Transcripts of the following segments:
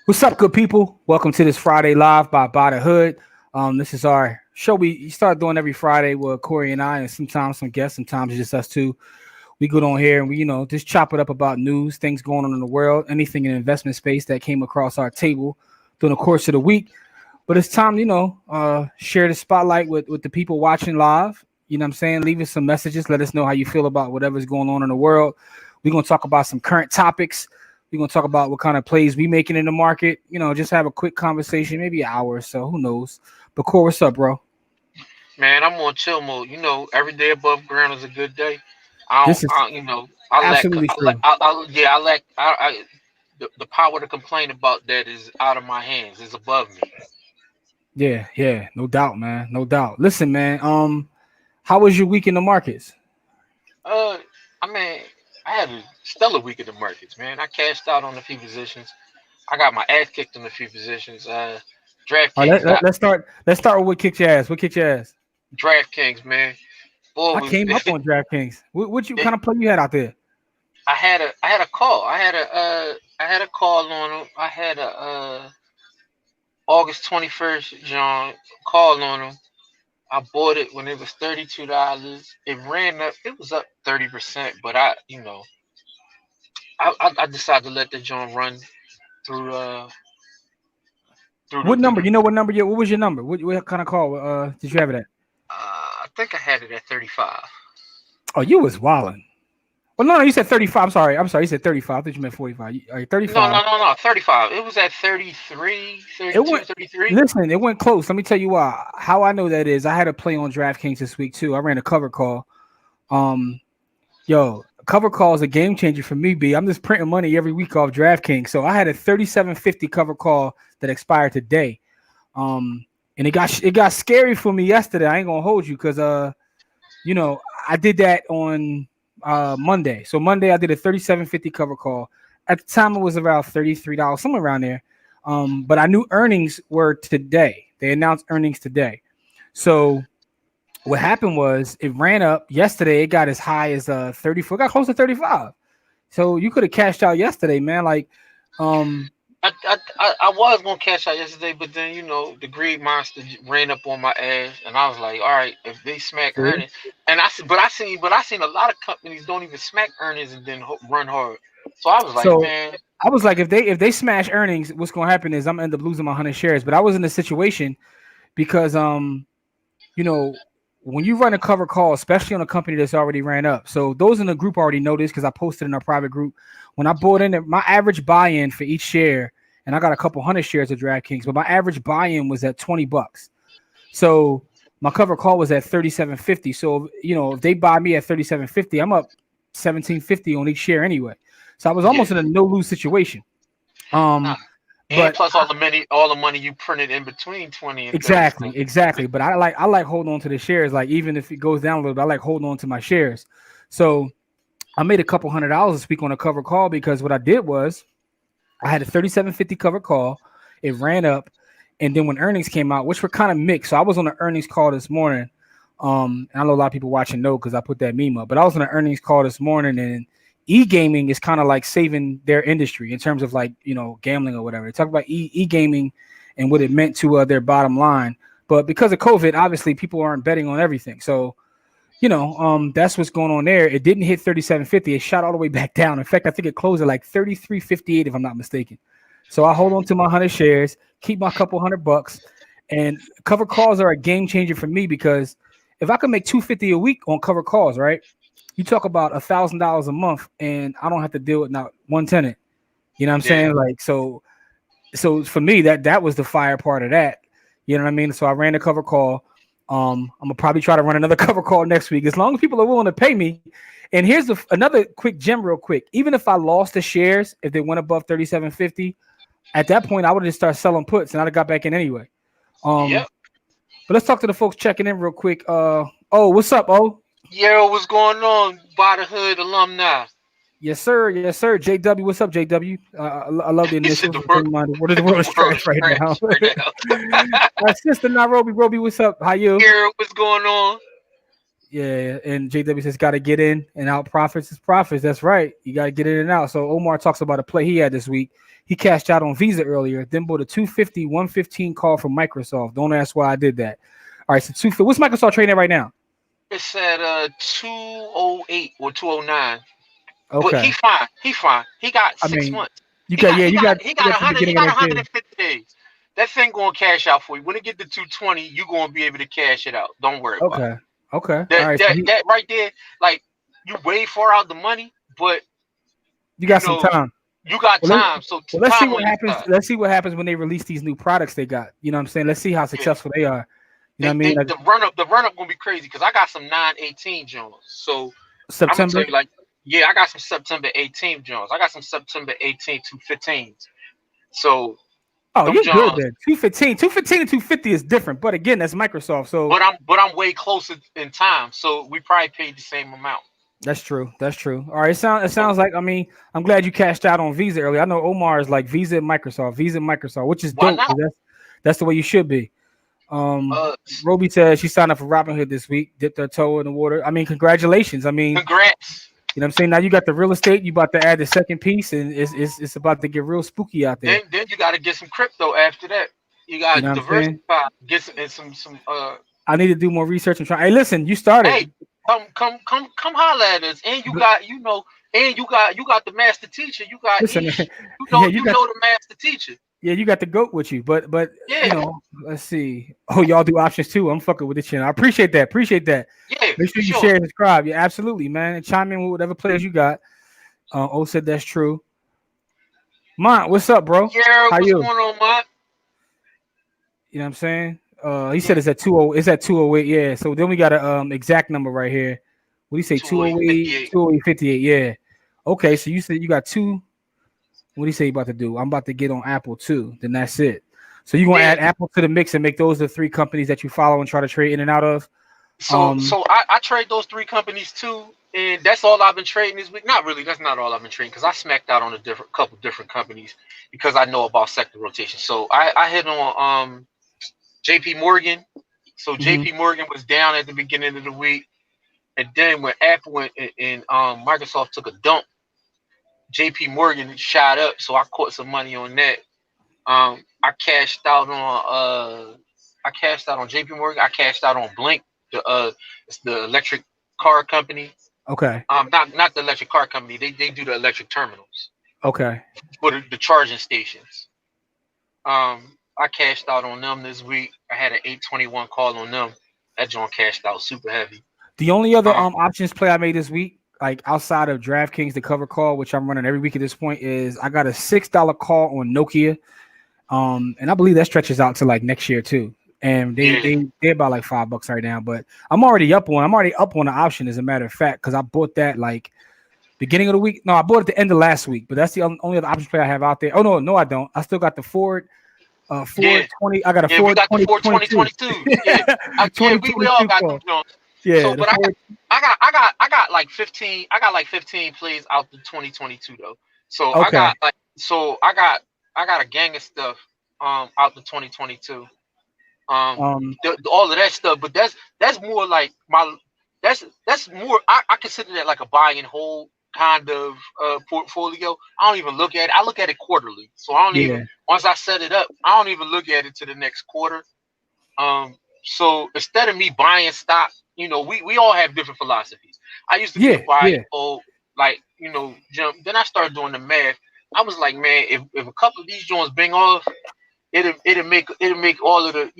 What's up, good people? Welcome to this Friday Live by the Hood. This is our show. We start doing every Friday with Corey and I, and sometimes some guests, sometimes it's just us two. We go on here and we, just chop it up about news, things going on in the world, anything in the investment space that came across our table during the course of the week. But it's time, share the spotlight with the people watching live. You know what I'm saying? Leave us some messages. Let us know how you feel about whatever's going on in the world. We're going to talk about some current topics. We're going to talk about what kind of plays we making in the market. Just have a quick conversation, maybe an hour or so. Who knows? But Core, what's up, bro? Man, I'm on chill mode. Every day above ground is a good day. I don't, This is I lack, absolutely I, lack, true. yeah, I lack, the power to complain about that is out of my hands. It's above me. Yeah, no doubt, man. No doubt. Listen, man, how was your week in the markets? Uh, I mean, I had a stellar week in the markets, man. I cashed out on a few positions. I got my ass kicked on a few positions. All right, DraftKings got let's start with what kicked your ass. What kicked your ass? DraftKings, man. Boy, I was came up on DraftKings. What you kind of play you had out there? I had a call. I had a call on them. I had a August 21st, John, call on them. I bought it when it was $32. It ran up. It was up 30%, but I decided to let the John run through through the What through number? the. What was your number? What kind of call did you have it at? I think I had it at 35. Oh, you was wilding. Well, no, you said 35. I'm sorry. You said 35. I thought you meant 45. All right, No, 35. no, no, no, 35. It was at 33, It 32, went. 33. Listen, it went close. Let me tell you why. How I know that is I had a play on DraftKings this week too. I ran a cover call. Um, cover call is a game changer for me. B. I'm just printing money every week off DraftKings. So I had a 37.50 cover call that expired today. And it got scary for me yesterday. I ain't gonna hold you because you know, I did that on Monday. So Monday I did a 37.50 cover call. At the time it was about $33, somewhere around there. But I knew earnings were today. They announced earnings today. So what happened was it ran up yesterday. It got as high as 34. It got close to 35. So you could have cashed out yesterday, man. Like, um, I was gonna cash out yesterday, but then the greed monster ran up on my ass, and I was like, all right, if they smack see? earnings, and I seen a lot of companies don't even smack earnings and then run hard. So I was like, So man, I was like, if they smash earnings, what's gonna happen is I'm gonna end up losing my 100 shares. But I was in a situation because you know, when you run a cover call, especially on a company that's already ran up. So those in the group already know this because I posted in our private group. When I bought in, my average buy-in for each share, and I got a couple hundred shares of DraftKings, but my average buy-in was at $20. So my cover call was at 37.50. So if they buy me at 37.50, I'm up 17.50 on each share anyway. So I was yeah, almost in a no lose situation. nah. Um, And but plus all the money you printed in between 20 and 30 exactly, cents. exactly. But I like holding on to the shares. Like even if it goes down a little bit, I like holding on to my shares. So I made a couple $100 this week on a cover call because what I did was I had a 37.50 cover call. It ran up, and then when earnings came out, which were kind of mixed. So I was on the earnings call this morning. And I know a lot of people watching know because I put that meme up. But I was on an earnings call this morning, and e-gaming is kind of like saving their industry in terms of like gambling or whatever. They talk about e-gaming and what it meant to their bottom line. But because of COVID, obviously people aren't betting on everything. So that's what's going on there. It didn't hit 37.50. It shot all the way back down. In fact, I think it closed at like 33.58 if I'm not mistaken. So I hold on to my 100 shares, keep my couple $100, and cover calls are a game changer for me because if I could make 250 a week on cover calls, right? You talk about $1,000 a month, and I don't have to deal with not one tenant. You know what I'm Yeah. saying? Like so for me that was the fire part of that. You know what I mean? So I ran the cover call. I'm gonna probably try to run another cover call next week as long as people are willing to pay me. And here's another quick gem, real quick. Even if I lost the shares, if they went above 37.50, at that point I would have just started selling puts and I'd have got back in anyway. Yep. Um, but let's talk to the folks checking in real quick. What's up? Yo, what's going on, by the hood alumni? Yes, sir. Yes, sir. JW, what's up, JW? I love the He said initials. the It's world, in mind. What is the world is the world trash is right now? trash right now. My sister Nairobi, Roby, what's up? How you? Here, what's going on? Yeah, and JW says got to get in and out. Profits is profits. That's right. You got to get in and out. So Omar talks about a play he had this week. He cashed out on Visa earlier, then bought a 250, 115 call from Microsoft. Don't ask why I did that. All right, so 250. What's Microsoft trading at right now? It's at 208 or 209. Okay. But he fine. He fine. He got I 6 mean, months. you got He got the 100. He beginning got of that thing. 150 days. That thing gonna cash out for you. When it get to 220, you gonna be able to cash it out. Don't worry about it. Okay. That All right. that right there, like you way far out the money, but you got some time. You got time. So let's see time what on your happens. side. Let's see what happens when they release these new products they got. You know what I'm saying? Let's see how successful they are. You know what I mean? The run up gonna be crazy because I got some 9/18 Jones. So September. I'm gonna tell you, I got some September 18 Jones. I got some September 18 215s. So you're Jones, good then. 215 and 250 is different, but again, that's Microsoft. So but I'm way closer in time. So we probably paid the same amount. That's true. All right. It sounds like, I mean, I'm glad you cashed out on Visa earlier. I know Omar is like Visa and Microsoft, which is dope. That's the way you should be. Roby said she signed up for Robinhood this week, dipped her toe in the water. I mean, congratulations. I mean, congrats. You know what I'm saying? Now you got the real estate, you about to add the second piece, and it's about to get real spooky out there. Then you got to get some crypto after that. You got to diversify, get some I need to do more research and try. Hey, listen, you started. Hey, come holler at us. And you got, and you got the master teacher. You got you know the master teacher. Yeah, you got the goat with you, but yeah. Let's see. Oh, y'all do options too. I'm fucking with the channel. I appreciate that. Yeah, make sure you share and subscribe. Yeah, absolutely, man. And chime in with whatever players you got. Said that's true. Mont, what's up, bro? Yeah, what's going on, Mont? You know what I'm saying? He said it's at 20. It's at 208. Yeah. So then we got a exact number right here. What do you say? 208, 208.58. Yeah. Okay. So you said you got two. What do you say you about to do? I'm about to get on Apple too. Then that's it. So you're gonna add Apple to the mix and make those the three companies that you follow and try to trade in and out of. So I trade those three companies too, and that's all I've been trading this week. Not really. That's not all I've been trading because I smacked out on a couple different companies because I know about sector rotation. So I hit on JP Morgan. So JP Morgan was down at the beginning of the week, and then when Apple and Microsoft took a dump, JP Morgan shot up. So I caught some money on that. I cashed out on JP Morgan. I cashed out on Blink, it's the electric car company. Okay. Not the electric car company. They do the electric terminals. Okay. For the charging stations. I cashed out on them this week. I had an 821 call on them. That joint cashed out super heavy. The only other options play I made this week, like outside of DraftKings, the cover call, which I'm running every week at this point, is I got a $6 call on Nokia. And I believe that stretches out to like next year too. And they're about like $5 right now. But I'm already up on the option, as a matter of fact, because I bought that like beginning of the week. No, I bought it at the end of last week, but that's the only other option play I have out there. Oh no, I don't. I still got the Ford 20. I got a Ford 2022. Yeah. We all got them joints. Yeah. So, but I got like 15. I got like 15 plays out the 2022 though. So okay. I got a gang of stuff out the 2022. All of that stuff, but that's more like that's more. I consider that like a buy and hold kind of portfolio. I don't even look at it. I look at it quarterly. So I don't even once I set it up, I don't even look at it to the next quarter. So instead of me buying stock, we all have different philosophies. I used to be buying jump. Then I started doing the math. I was like, man, if a couple of these joints bring off, it'll make all of the,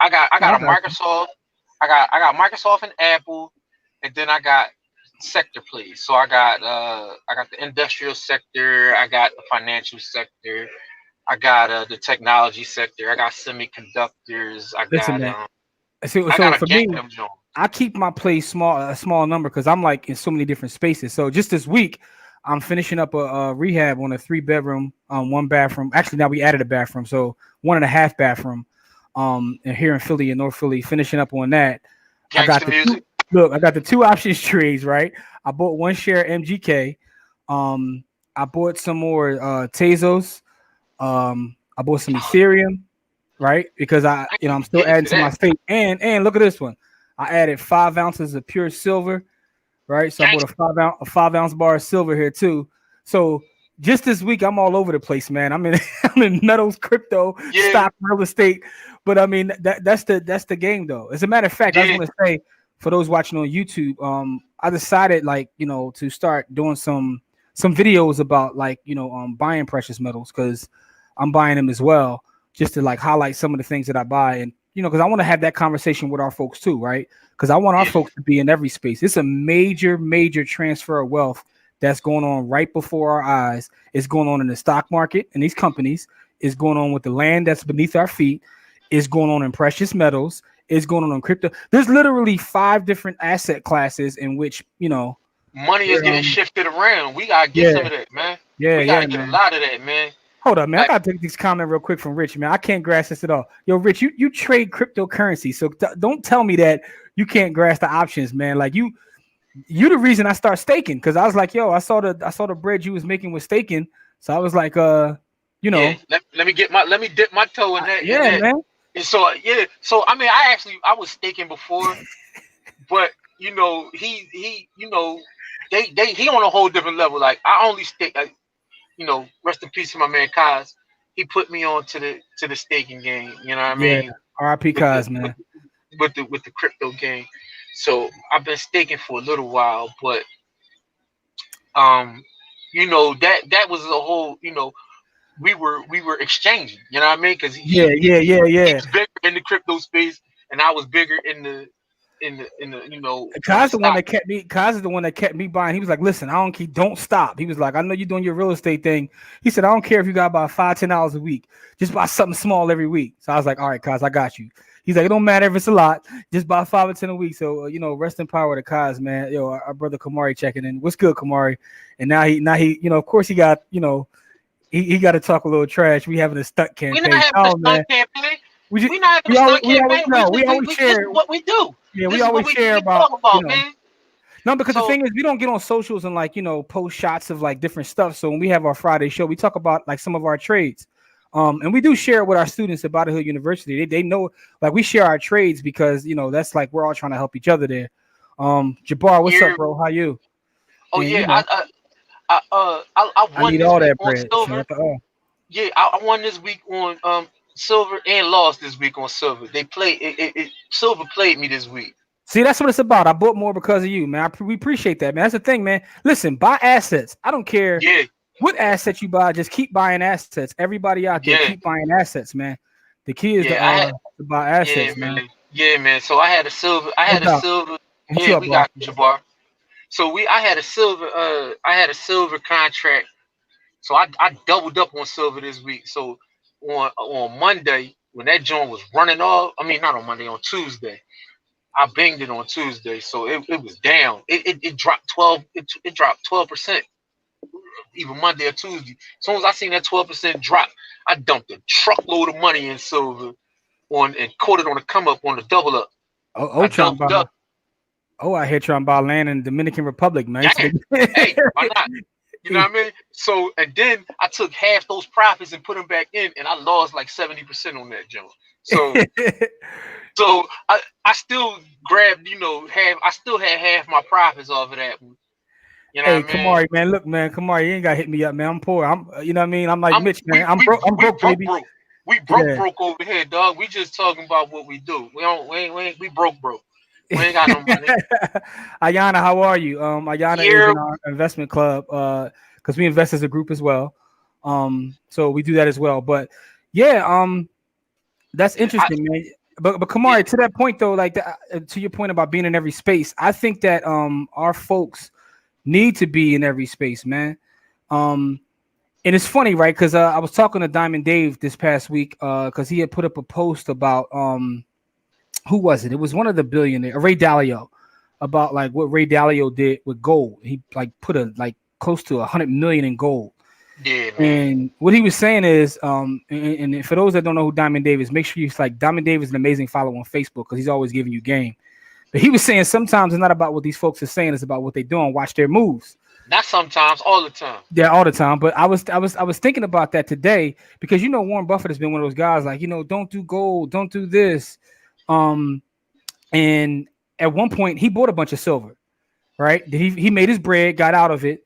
I got a Microsoft, I got Microsoft and Apple, and then I got sector plays. So I got the industrial sector, I got the financial sector, I got the technology sector, I got semiconductors, for me, I keep my plays a small number because I'm like in so many different spaces. So just this week, I'm finishing up a rehab on a 3-bedroom, 1 bathroom. Actually, now we added a bathroom, so 1.5 bathroom. And here in Philly, in North Philly, finishing up on that. I got the two options trades, right? I bought 1 share MGK. I bought some more Tezos. I bought some Ethereum, right? Because I'm still adding to my stake. And look at this one. I added 5 ounces of pure silver, right? So I bought a 5 ounce bar of silver here too. So just this week, I'm all over the place, man. I'm in I'm in metals, crypto, stock, real estate. But I mean, that's the game though. As a matter of fact, I just want to say for those watching on YouTube, I decided to start doing some videos about buying precious metals because I'm buying them as well, just to highlight some of the things that I buy. And because I want to have that conversation with our folks too, right? Because I want our folks to be in every space. It's a major transfer of wealth that's going on right before our eyes. It's going on in the stock market and these companies. It's going on with the land that's beneath our feet. It's going on in precious metals. It's going on crypto. There's literally 5 different asset classes in which money is getting shifted around. We gotta get some of that, man. We gotta get a lot of that, man. Hold up, man. I gotta take this comment real quick from Rich, man. I can't grasp this at all. Yo, Rich, you trade cryptocurrency, so don't tell me that you can't grasp the options, man. Like you the reason I start staking, because I was like, yo, I saw the bread you was making with staking, so I was like, let me dip my toe in that. Man. And so I mean, I was staking before, but he he on a whole different level. Like I only stake. Rest in peace to my man Kaz. He put me on to the staking game. You know what I mean? R.I.P. Kaz, man. With the crypto game. So I've been staking for a little while, but that was a whole. We were exchanging. You know what I mean? Because he was bigger in the crypto space, and I was bigger in the Kaz is the one that kept me. Kaz is the one that kept me buying. He was like, "Listen, don't stop." He was like, "I know you're doing your real estate thing." He said, "I don't care if you got about $5-10 a week. Just buy something small every week." So I was like, "All right, Kaz, I got you." He's like, "It don't matter if it's a lot. Just buy 5 or 10 a week." So rest in power to Kaz, man. Yo, our brother Kamari checking in. What's good, Kamari? And now he of course he got he got to talk a little trash. We having a stunt campaign. We're not having a stunt campaign. We're not having a stunt campaign. We always share what we do. Yeah, we always share about man. No, because the thing is, we don't get on socials and post shots of different stuff. So when we have our Friday show, we talk about some of our trades, and we do share with our students at Bodyhood University. They know we share our trades because that's we're all trying to help each other there. Jabbar, what's up, bro? How you? Oh I won need this all week that on bread. silver. Yeah, I won this week on silver and lost this week on silver. They played silver played me this week. See, that's what it's about. I bought more because of you, man. We appreciate that, man. That's the thing, man. Listen, buy assets. I don't care what assets you buy. Just keep buying assets. Everybody out there, keep buying assets, man. The key is to buy assets, man. Yeah, man. So I had a silver. Yeah, we got Jabbar. So I had a silver contract. So I doubled up on silver this week. So on Monday, when that joint was running off, I mean not on Monday, on Tuesday. I banged it on Tuesday, so it was down. It dropped 12. It dropped 12%, either Monday or Tuesday. As soon as I seen that 12% drop, I dumped a truckload of money in silver and caught it on the come up on the double up. I hear trying to buy land in the Dominican Republic, man. Hey, why not? You know what I mean? So and then I took half those profits and put them back in, and I lost 70% on that joint. So. So I still grabbed, I still had half my profits off of that. You know what I mean? Kamari, man, look, man, Kamari, you ain't got to hit me up, man. I'm poor. You know what I mean? I'm like Mitch, man. I'm broke, baby. We broke over here, dog. We just talking about what we do. We broke. We ain't got no money. Ayana, how are you? Ayana is in our investment club because we invest as a group as well. So we do that as well. But yeah, that's interesting, man. But Kamari, to that point though, to your point about being in every space, I think that our folks need to be in every space, man. And it's funny, right? Because I was talking to Diamond Dave this past week because he had put up a post about who was it? It was one of the billionaires, Ray Dalio, about what Ray Dalio did with gold. He put close to 100 million in gold. Yeah, and what he was saying is, and for those that don't know who Diamond Dave is, make sure you Diamond Dave is an amazing follow on Facebook because he's always giving you game. But he was saying sometimes it's not about what these folks are saying; it's about what they're doing. Watch their moves. Not sometimes, all the time. Yeah, all the time. But I was thinking about that today because Warren Buffett has been one of those guys don't do gold, don't do this, and at one point he bought a bunch of silver, right? He made his bread, got out of it,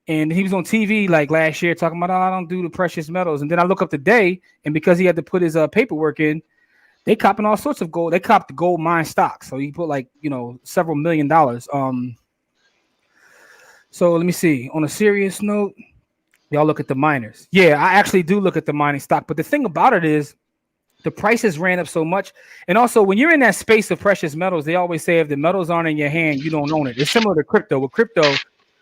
and he was on TV like last year talking about, oh, I don't do the precious metals. And then I look up today, and because he had to put his paperwork in, they copping all sorts of gold. They copped the gold mine stock, so he put like several $1 million. So let me see. On a serious note, y'all look at the miners. Yeah, I actually do look at the mining stock, but the thing about it is, the prices ran up so much. And also, when you're in that space of precious metals, they always say if the metals aren't in your hand, you don't own it. It's similar to crypto. With crypto,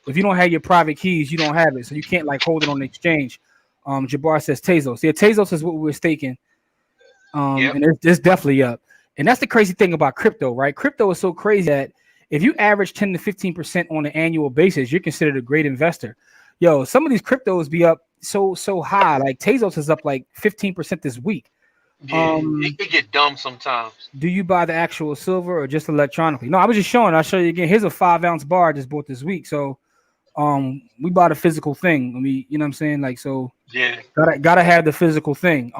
if you don't have your private keys, you don't have it. So you can't like hold it on the exchange. Jabbar says Tezos. Yeah, Tezos is what we were staking. And it's definitely up. And that's the crazy thing about crypto, right? Crypto is so crazy that if you average 10 to 15% on an annual basis, you're considered a great investor. Yo, some of these cryptos be up so high. Like Tezos is up like 15% this week. Yeah, it can get dumb sometimes. Do you buy the actual silver or just electronically? No, I was just showing. I'll show you again. Here's a 5-ounce bar I just bought this week. So we bought a physical thing. I mean, you know what I'm saying? Like, so yeah, gotta have the physical thing.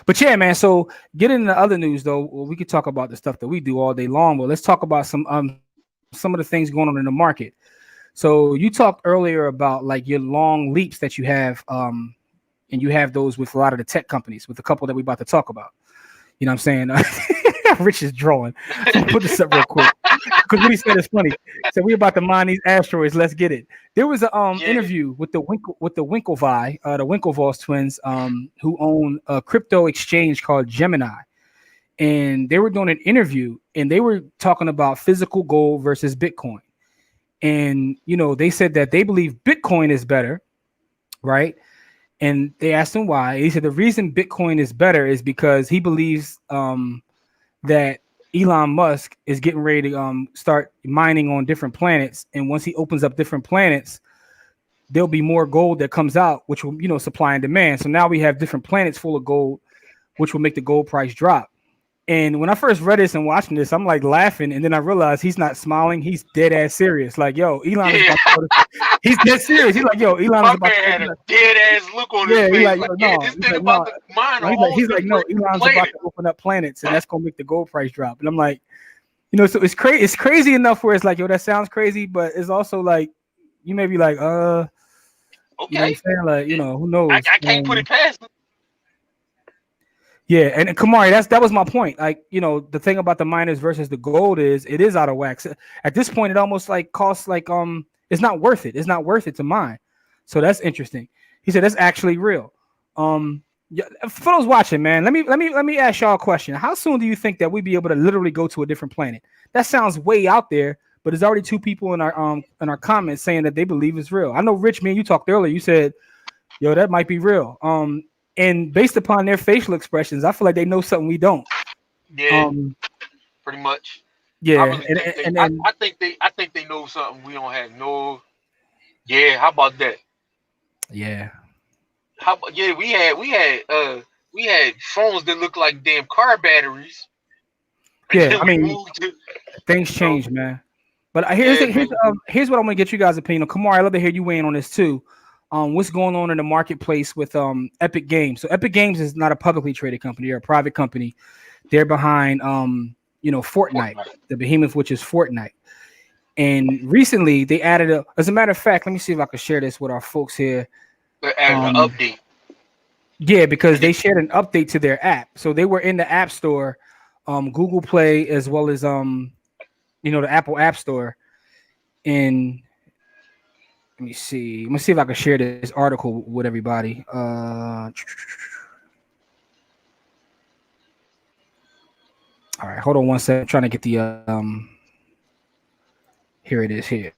But yeah, man. So getting into other news though, well, we could talk about the stuff that we do all day long, but let's talk about some of the things going on in the market. So you talked earlier about like your long leaps that you have, and you have those with a lot of the tech companies, with a couple that we're about to talk about. You know what I'm saying? Rich is drawing. Put this up real quick. Because what he said is funny. So we're about to mine these asteroids. Let's get it. There was an interview with the Winklevi, the Winklevoss twins, who own a crypto exchange called Gemini. And they were doing an interview, and they were talking about physical gold versus Bitcoin. And, they said that they believe Bitcoin is better, right? And they asked him why. He said the reason Bitcoin is better is because he believes that Elon Musk is getting ready to start mining on different planets. And once he opens up different planets, there'll be more gold that comes out, which will, supply and demand. So now we have different planets full of gold, which will make the gold price drop. And when I first read this and watching this, I'm like laughing, and then I realized he's not smiling; he's dead ass serious. Like, yo, Elon is about to he's dead serious. He's like, yo, Elon is about to had a dead ass look on his face. He's like, this thing about the mine. He's like, no, Elon's about to open up planets, and that's gonna make the gold price drop. And I'm like, so it's crazy. It's crazy enough where it's like, yo, that sounds crazy, but it's also like, you may be like, okay, you know what I'm saying? Like, who knows? I can't put it past him. Yeah, and Kamari, that was my point. Like, the thing about the miners versus the gold is it is out of whack. At this point, it almost like costs like it's not worth it. It's not worth it to mine. So that's interesting. He said that's actually real. Yeah, for those watching, man, let me ask y'all a question. How soon do you think that we'd be able to literally go to a different planet? That sounds way out there, but there's already 2 people in our comments saying that they believe it's real. I know, Rich, man, you talked earlier. You said, yo, that might be real. And based upon their facial expressions, I feel like they know something we don't. Yeah, pretty much. Yeah, I think they know something we don't have. No. Yeah, how about that? Yeah. We had phones that look like damn car batteries. Yeah, I mean, things change, man. But here's what I'm gonna get you guys' opinion on. Kamar, I'd love to hear you weigh in on this too. What's going on in the marketplace with Epic Games? So Epic Games is not a publicly traded company; they're a private company. They're behind Fortnite, the behemoth, which is Fortnite. And recently they added as a matter of fact, let me see if I can share this with our folks here. They added an update. Yeah, because they shared an update to their app. So they were in the App Store, Google Play, as well as the Apple App Store. And let me see. Let me see if I can share this article with everybody. All right, hold on one second. I'm trying to get the here it is here.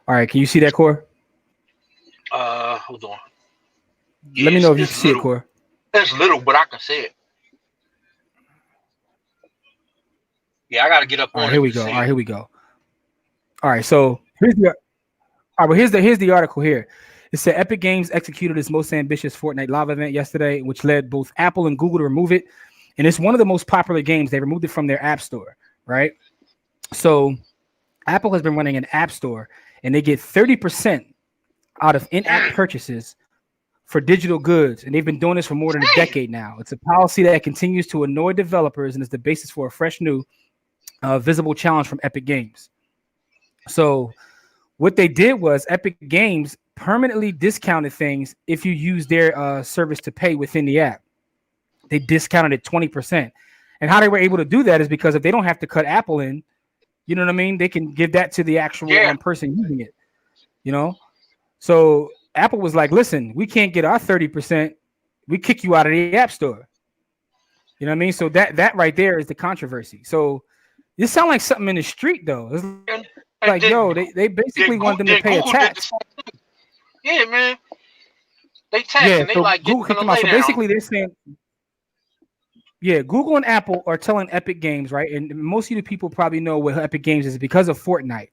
All right, can you see that, Core? Hold on. Let me know if you can see it, Core. It's little, but I can see it. Yeah, I gotta get up on it. Here we go. All right, here we go. All right, so here's the article here. It said Epic Games executed its most ambitious Fortnite live event yesterday, which led both Apple and Google to remove it. And it's one of the most popular games. They removed it from their app store, right? So Apple has been running an app store, and they get 30% out of in-app purchases for digital goods, and they've been doing this for more than a decade now. It's a policy that continues to annoy developers and is the basis for a fresh new visible challenge from Epic Games. So what they did was Epic Games permanently discounted things if you use their service to pay within the app. They discounted it 20%. And how they were able to do that is because if they don't have to cut Apple in, you know what I mean? They can give that to the actual person using it, you know? So Apple was like, listen, we can't get our 30%. We kick you out of the App Store. You know what I mean? So that right there is the controversy. So this sounds like something in the street, though. It's like, yo, they basically want them to pay a tax. Yeah, man. They tax and they so like Google kicked them out. So basically they're saying, yeah, Google and Apple are telling Epic Games, right? And most of you people probably know what Epic Games is because of Fortnite.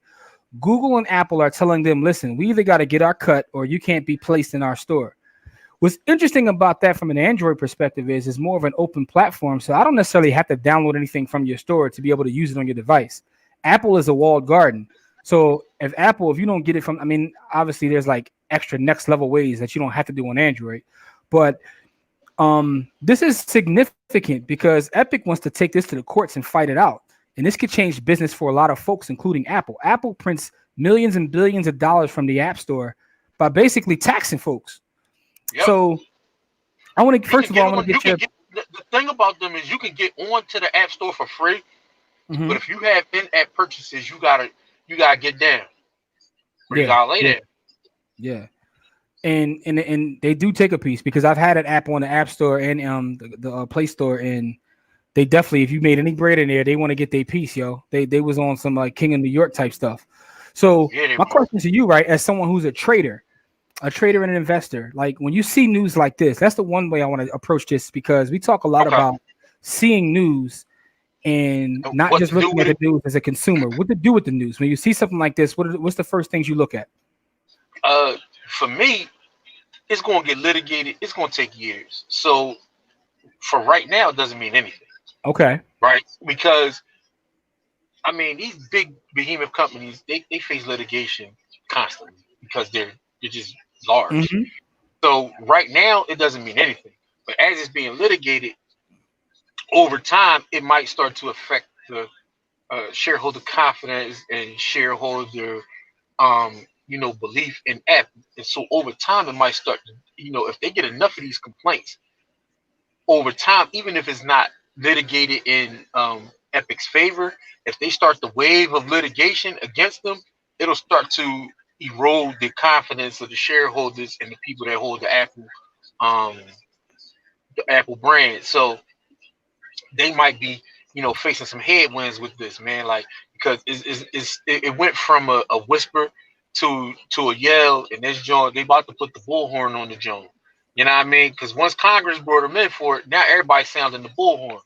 Google and Apple are telling them, listen, we either got to get our cut or you can't be placed in our store. What's interesting about that from an Android perspective is it's more of an open platform. So I don't necessarily have to download anything from your store to be able to use it on your device. Apple is a walled garden. So if you don't get it from, I mean, obviously there's like extra next level ways that you don't have to do on Android. But this is significant because Epic wants to take this to the courts and fight it out. And this could change business for a lot of folks, including Apple. Apple prints millions and billions of dollars from the App Store by basically taxing folks. Yep. So I want to, first of all, I want to get the thing about them is you can get onto the App Store for free. Mm-hmm. But if you have in-app purchases, you gotta get down. Or you gotta lay there. Yeah. And they do take a piece because I've had an app on the App Store and the Play Store, and they definitely, if you made any bread in there, they want to get their piece, yo. They was on some like King of New York type stuff. So my question to you, right, as someone who's a trader and an investor, like when you see news like this, that's the one way I want to approach this because we talk a lot about seeing news and not just looking at the news as a consumer. What to do with the news when you see something like this? What's the first things you look at? For me, it's going to get litigated. It's going to take years. So for right now, it doesn't mean anything. Okay. Right? Because, I mean, these big behemoth companies, they face litigation constantly because they're just large. Mm-hmm. So right now, it doesn't mean anything. But as it's being litigated, over time, it might start to affect the shareholder confidence and shareholder belief in Apple. And so over time, it might start to, if they get enough of these complaints over time, even if it's not litigated in Epic's favor, if they start the wave of litigation against them, it'll start to erode the confidence of the shareholders and the people that hold the Apple brand. So they might be, facing some headwinds with this, man. Like, because it went from a whisper to a yell, and this joint, they about to put the bullhorn on the joint. You know what I mean? Because once Congress brought them in for it, now everybody's sounding the bullhorn.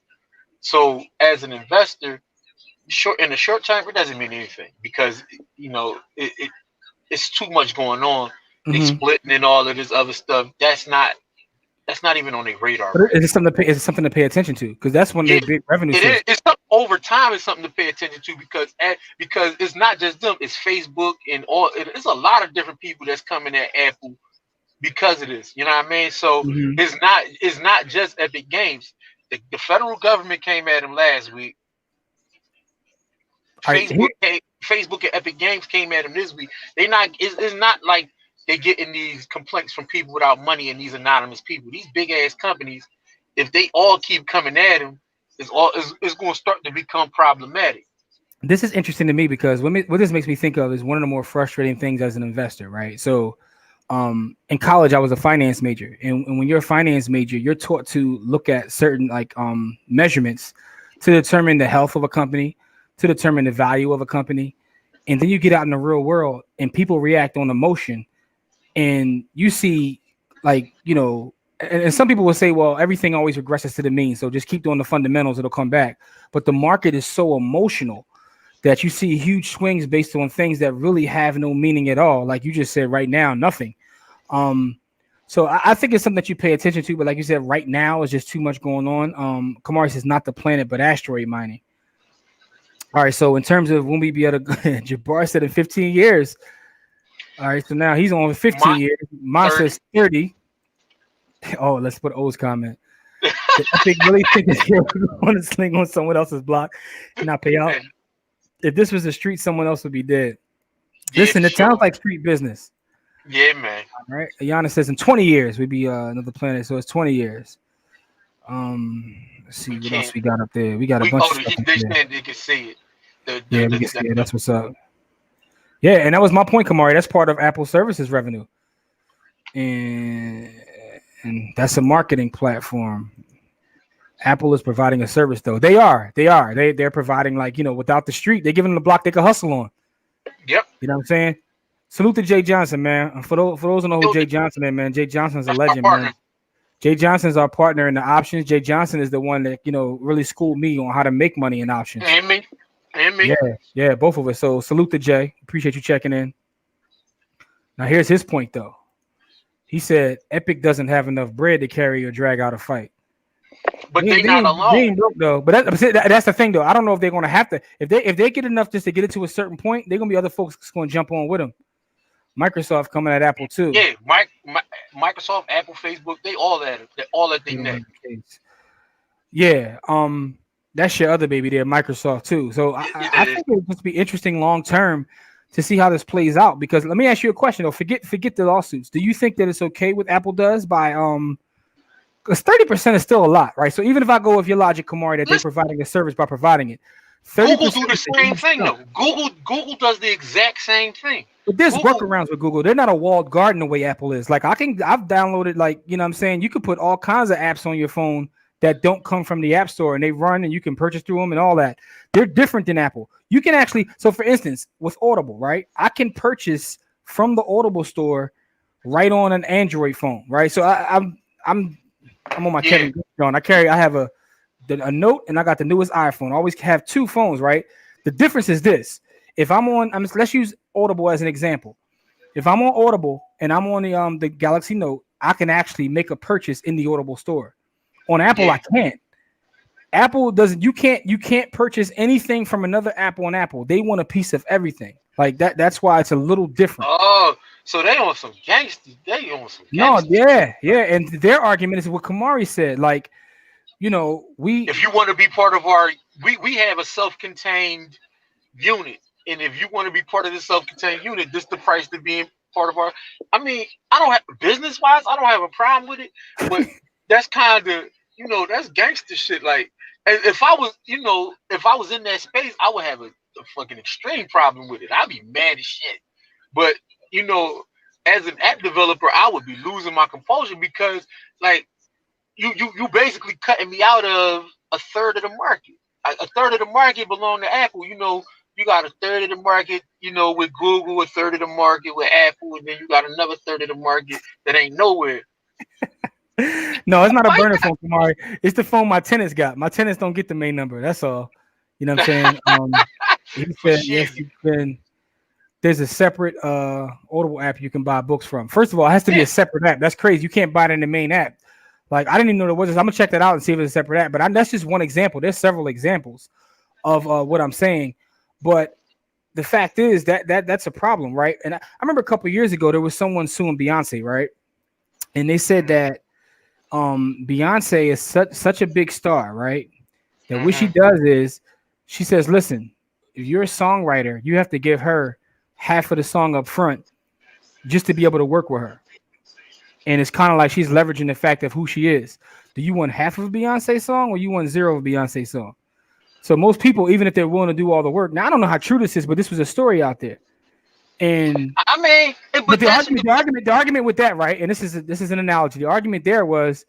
So as an investor, in the short term, it doesn't mean anything because it's too much going on. Mm-hmm. They splitting and all of this other stuff. That's not even on their radar. But is it something to pay attention to? Because that's one of their big revenue sources. It's over time. It's something to pay attention to because it's not just them. It's Facebook and all. It's a lot of different people that's coming at Apple because of this. You know what I mean? So it's not just Epic Games. The federal government came at them last week. Facebook and Epic Games came at them this week. It's not like they're getting these complaints from people without money and these anonymous people. These big ass companies, if they all keep coming at them, it's going to start to become problematic. This is interesting to me because what this makes me think of is one of the more frustrating things as an investor, right? So in college, I was a finance major. And when you're a finance major, you're taught to look at certain measurements to determine the health of a company, to determine the value of a company. And then you get out in the real world and people react on emotion. And you see, and some people will say, well, everything always regresses to the mean. So just keep doing the fundamentals. It'll come back. But the market is so emotional that you see huge swings based on things that really have no meaning at all. Like you just said right now, nothing. So I think it's something that you pay attention to. But like you said, right now is just too much going on. Kamari says not the planet, but asteroid mining. All right. So in terms of when we be able to, Jabbar said in 15 years. All right, so now he's on 15 years. Mine says 30. Oh, let's put O's comment. Did Epic really think this kid want to sling on someone else's block and not pay out? If this was the street, someone else would be dead. Yeah, Listen, it sounds like street business. Yeah, man. All right. Giannis says in 20 years we'd be another planet, so it's 20 years. Let's see what else we got up there. We got a bunch of stuff. They can see it. We can see it. That's what's up. Yeah, and that was my point, Kamari. That's part of Apple services revenue. And that's a marketing platform. Apple is providing a service, though. They're providing, like, without the street, they're giving them the block they can hustle on. Yep. You know what I'm saying? Salute to Jay Johnson, man. For those who know who Jay Johnson is, man, Jay Johnson's a legend, man. Jay Johnson's our partner in the options. Jay Johnson is the one that, really schooled me on how to make money in options. And me. Yeah, both of us. So salute to Jay. Appreciate you checking in. Now, here's his point, though. He said Epic doesn't have enough bread to carry or drag out a fight. But they're not alone. They ain't broke, though. But that's the thing, though. I don't know if they're going to have to. If they get enough just to get it to a certain point, they're going to be other folks that's going to jump on with them. Microsoft coming at Apple, too. Yeah, Microsoft, Apple, Facebook, they all at it. They're all at their neck. Yeah, that's your other baby there, Microsoft, too. So I think it would just be interesting long term to see how this plays out. Because let me ask you a question, though. Forget the lawsuits. Do you think that it's okay what Apple does by because 30% is still a lot, right? So even if I go with your logic, Kamari, that they're providing a service by providing it, Google do the same thing, though. Google does the exact same thing. But there's workarounds with Google. They're not a walled garden the way Apple is. Like I've downloaded, like, you know what I'm saying? You could put all kinds of apps on your phone that don't come from the App Store and they run and you can purchase through them and all that. They're different than Apple. You can actually, so for instance, with Audible, right? I can purchase from the Audible store right on an Android phone, right? So I'm on my Kevin John. I have a Note and I got the newest iPhone. I always have two phones, right? The difference is this. If let's use Audible as an example. If I'm on Audible and I'm on the Galaxy Note, I can actually make a purchase in the Audible store. On Apple, I can't. Apple doesn't. You can't purchase anything from another app on Apple. They want a piece of everything. Like that. That's why it's a little different. Oh, so they on some gangsters. No, yeah. And their argument is what Kamari said. Like, if you want to be part of we have a self-contained unit. And if you want to be part of this self-contained unit, this is the price to be part of our. I mean, I don't have business-wise, I don't have a problem with it, but that's kind of, that's gangster shit. Like, if I was in that space, I would have a fucking extreme problem with it. I'd be mad as shit. But as an app developer, I would be losing my composure because, like, you basically cutting me out of a third of the market. A third of the market belong to Apple. You got a third of the market, with Google, a third of the market with Apple, and then you got another third of the market that ain't nowhere. No, it's not a burner phone, Kamari. It's the phone my tenants got. My tenants don't get the main number. That's all. You know what I'm saying? He said, yes, there's a separate Audible app you can buy books from. First of all, it has to be a separate app. That's crazy. You can't buy it in the main app. Like, I didn't even know there was this. I'm going to check that out and see if it's a separate app. But that's just one example. There's several examples of what I'm saying. But the fact is that's a problem, right? And I remember a couple of years ago, there was someone suing Beyonce, right? And they said that Beyonce is such a big star, right? That what she does is she says, listen, if you're a songwriter, you have to give her half of the song up front just to be able to work with her. And it's kind of like she's leveraging the fact of who she is. Do you want half of a Beyonce song or you want zero of a Beyonce song? So most people, even if they're willing to do all the work, now I don't know how true this is, but this was a story out there. And I mean, but the argument with that, right? And this is an analogy. The argument there was,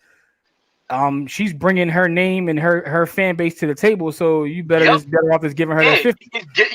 she's bringing her name and her fan base to the table, so you better off just giving her that 50.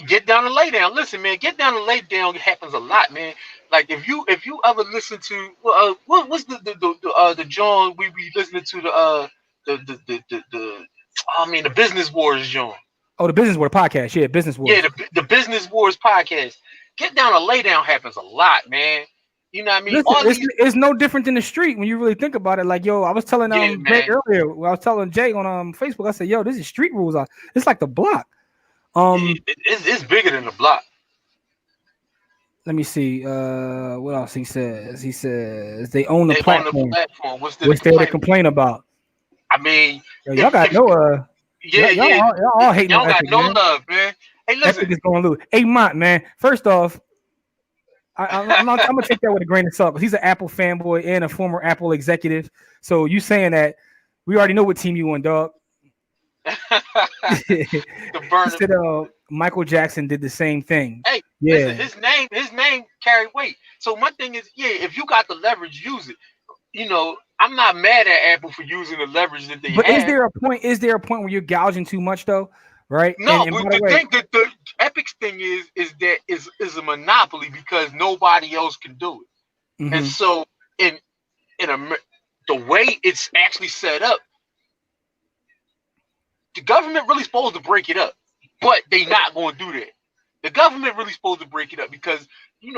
Get down and lay down. Listen, man, get down and lay down happens a lot, man. Like if you ever listen to what's the John we be listening to the Business Wars John. Oh, the Business Wars podcast. Yeah, Business Wars. Yeah, the Business Wars podcast. Get down and lay down happens a lot, man. You know what I mean? Listen, it's no different than the street when you really think about it. Like, yo, I was telling Jay earlier. I was telling Jay on Facebook. I said, yo, this is street rules. It's like the block. It's bigger than the block. let me see. What else he says? He says they own the They own the platform. platform. What's there to What's there to complain about? complain about? I mean, Yo, y'all got no yeah, yeah, y'all all hating y'all on got Epic, no man. love, man. Hey, listen. Epic is going to lose. Hey, Mont, man. First off, I'm gonna take that with a grain of salt because he's an Apple fanboy and a former Apple executive. So you saying that we already know what team you on, dog. He The burner. said Michael Jackson did the same thing. Hey, Yeah. listen, his name carried weight. So my thing is, yeah, if you got the leverage, use it. You know, I'm not mad at Apple for using the leverage that they But have. is there a point where you're gouging too much though? Right? No, And but by the the way, thing that the Epic's thing is that is a monopoly because nobody else can do it. And so in the way it's actually set up, the government really supposed to break it up, but they not going to do that. The government really supposed to break it up because we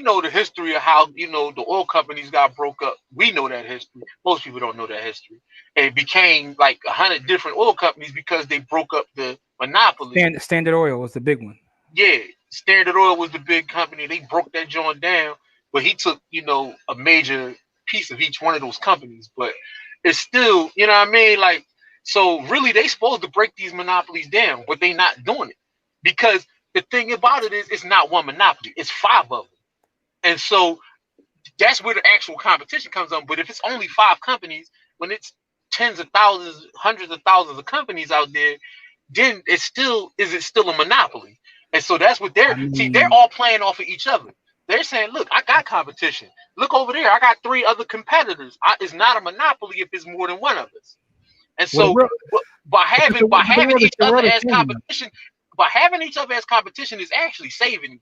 know the history of how the oil companies got broke up. We know that history. Most people don't know that history. And it became like 100 different oil companies because they broke up the monopoly. Standard Oil was the big one. Yeah, Standard Oil was the big company. They broke that joint down, but he took a major piece of each one of those companies. But it's still, you know what I mean? Like, so really, they supposed to break these monopolies down, but they not doing it because the thing about it is, it's not one monopoly; it's 5 of them, and so that's where the actual competition comes on. But if it's only 5 companies, when it's tens of thousands, hundreds of thousands of companies out there, then is it still a monopoly? And so that's what they're all playing off of each other. They're saying, look, I got competition. Look over there, I got 3 other competitors. It's not a monopoly if it's more than one of us. And so by having each other as competition, is actually saving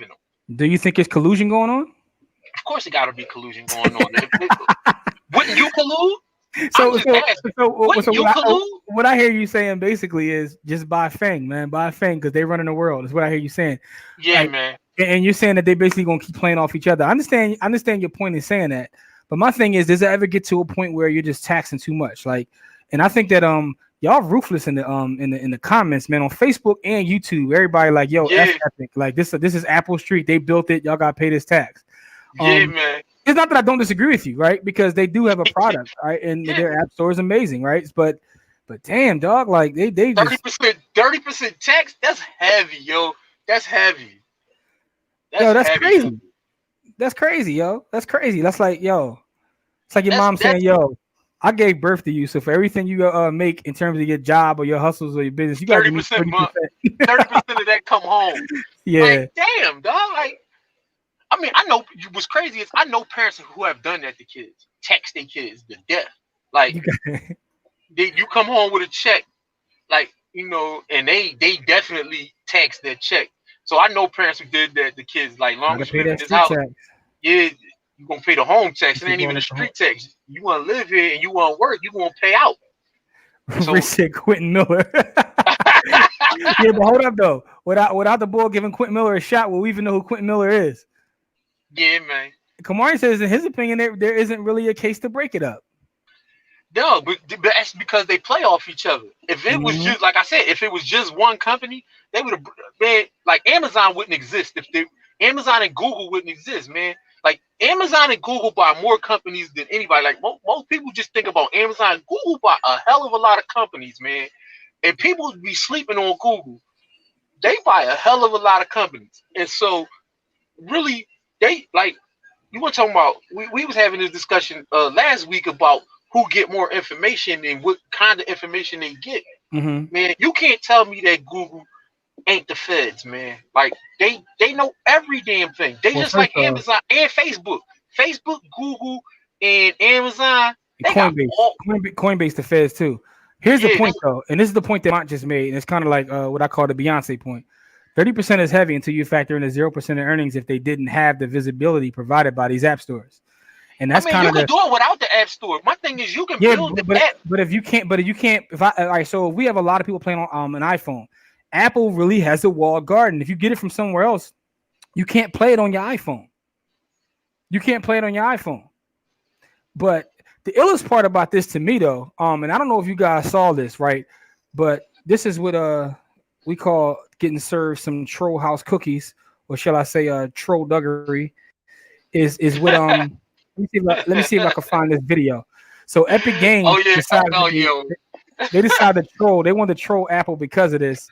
them. Do you think it's collusion going on? Of course, it got to be collusion going on. Wouldn't you collude? What I hear you saying basically is just buy Fang, man. Buy Fang because they're running the world. Is what I hear you saying. Yeah, like, man. And you're saying that they basically gonna keep playing off each other. I understand your point in saying that. But my thing is, does it ever get to a point where you're just taxing too much? Like, and I think that y'all ruthless in the comments, man, on Facebook and YouTube. Everybody like, yo, F Epic. Like this is Apple Street. They built it. Y'all got to pay this tax. Yeah, man. It's not that I don't disagree with you, right? Because they do have a product, right? And their app store is amazing, right? But damn, dog, like they 30% tax. That's heavy, yo. That's heavy. That's heavy, crazy. Yo. That's crazy, yo. That's crazy. That's like, yo. It's like your mom saying, yo, I gave birth to you, so for everything you make in terms of your job or your hustles or your business, you got to give me 30%. 30% of that come home. Yeah. Like, damn, dog. Like, I mean, I know what's crazy is I know parents who have done that to kids, text their kids to death. Like, you come home with a check, like, and they definitely tax their check. So I know parents who did that to kids, like, long as you live in this house, yeah, you're going to pay the home tax. It ain't even a street tax. You want to live here and you want to work, you're going to pay out. So, Rich said Quentin Miller. Yeah, but hold up, though. Without the boy giving Quentin Miller a shot, will we even know who Quentin Miller is? Yeah, man. Kamari says, in his opinion, there isn't really a case to break it up. No, but that's because they play off each other. If it was just, like I said, if it was just one company, they would have, man, like Amazon wouldn't exist. Amazon and Google wouldn't exist, man. Like Amazon and Google buy more companies than anybody. Like most people just think about Amazon. Google buy a hell of a lot of companies, man. And people would be sleeping on Google. They buy a hell of a lot of companies. And so really, they like, you were talking about, we was having this discussion last week about who get more information and what kind of information they get. Man, you can't tell me that Google ain't the feds, man. Like they know every damn thing. They just like Amazon and Facebook. Facebook, Google, and Amazon. They Coinbase, the feds too. Here's the point though, and this is the point that Mont just made, and it's kind of like what I call the Beyonce point. 30% is heavy until you factor in the 0% of earnings if they didn't have the visibility provided by these app stores. And that's kind of you can do it without the app store. My thing is you can build the app. But if you can't, so if we have a lot of people playing on an iPhone, Apple really has a walled garden. If you get it from somewhere else, you can't play it on your iPhone. But the illest part about this to me though, and I don't know if you guys saw this, right? But this is what we call getting served some troll house cookies or shall I say, trollduggery, is with let me see if I can find this video. So Epic Games Oh yeah. decided Oh yo. they decided to troll. They wanted to troll Apple because of this,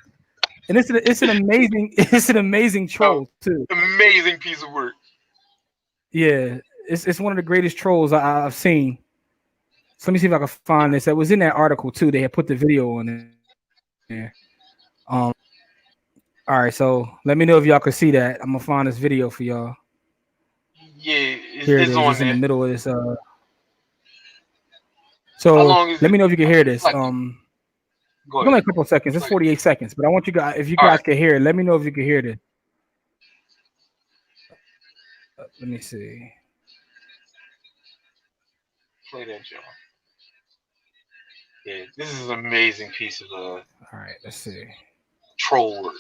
and it's an amazing it's an amazing troll too. Amazing piece of work. Yeah, it's one of the greatest trolls I've seen. So let me see if I can find this. That was in that article too. They had put the video on there. All right, so let me know if y'all can see that. I'm gonna find this video for y'all. Yeah, Here it is. on it's there. In the middle of this. So let me know if you can hear this. Like, only a couple of seconds. It's 48 seconds, but I want you guys, if you guys can hear it, let me know if you can hear this. Let me see. Play that, Joe. Yeah, this is an amazing piece of all right, let's see. Troll work.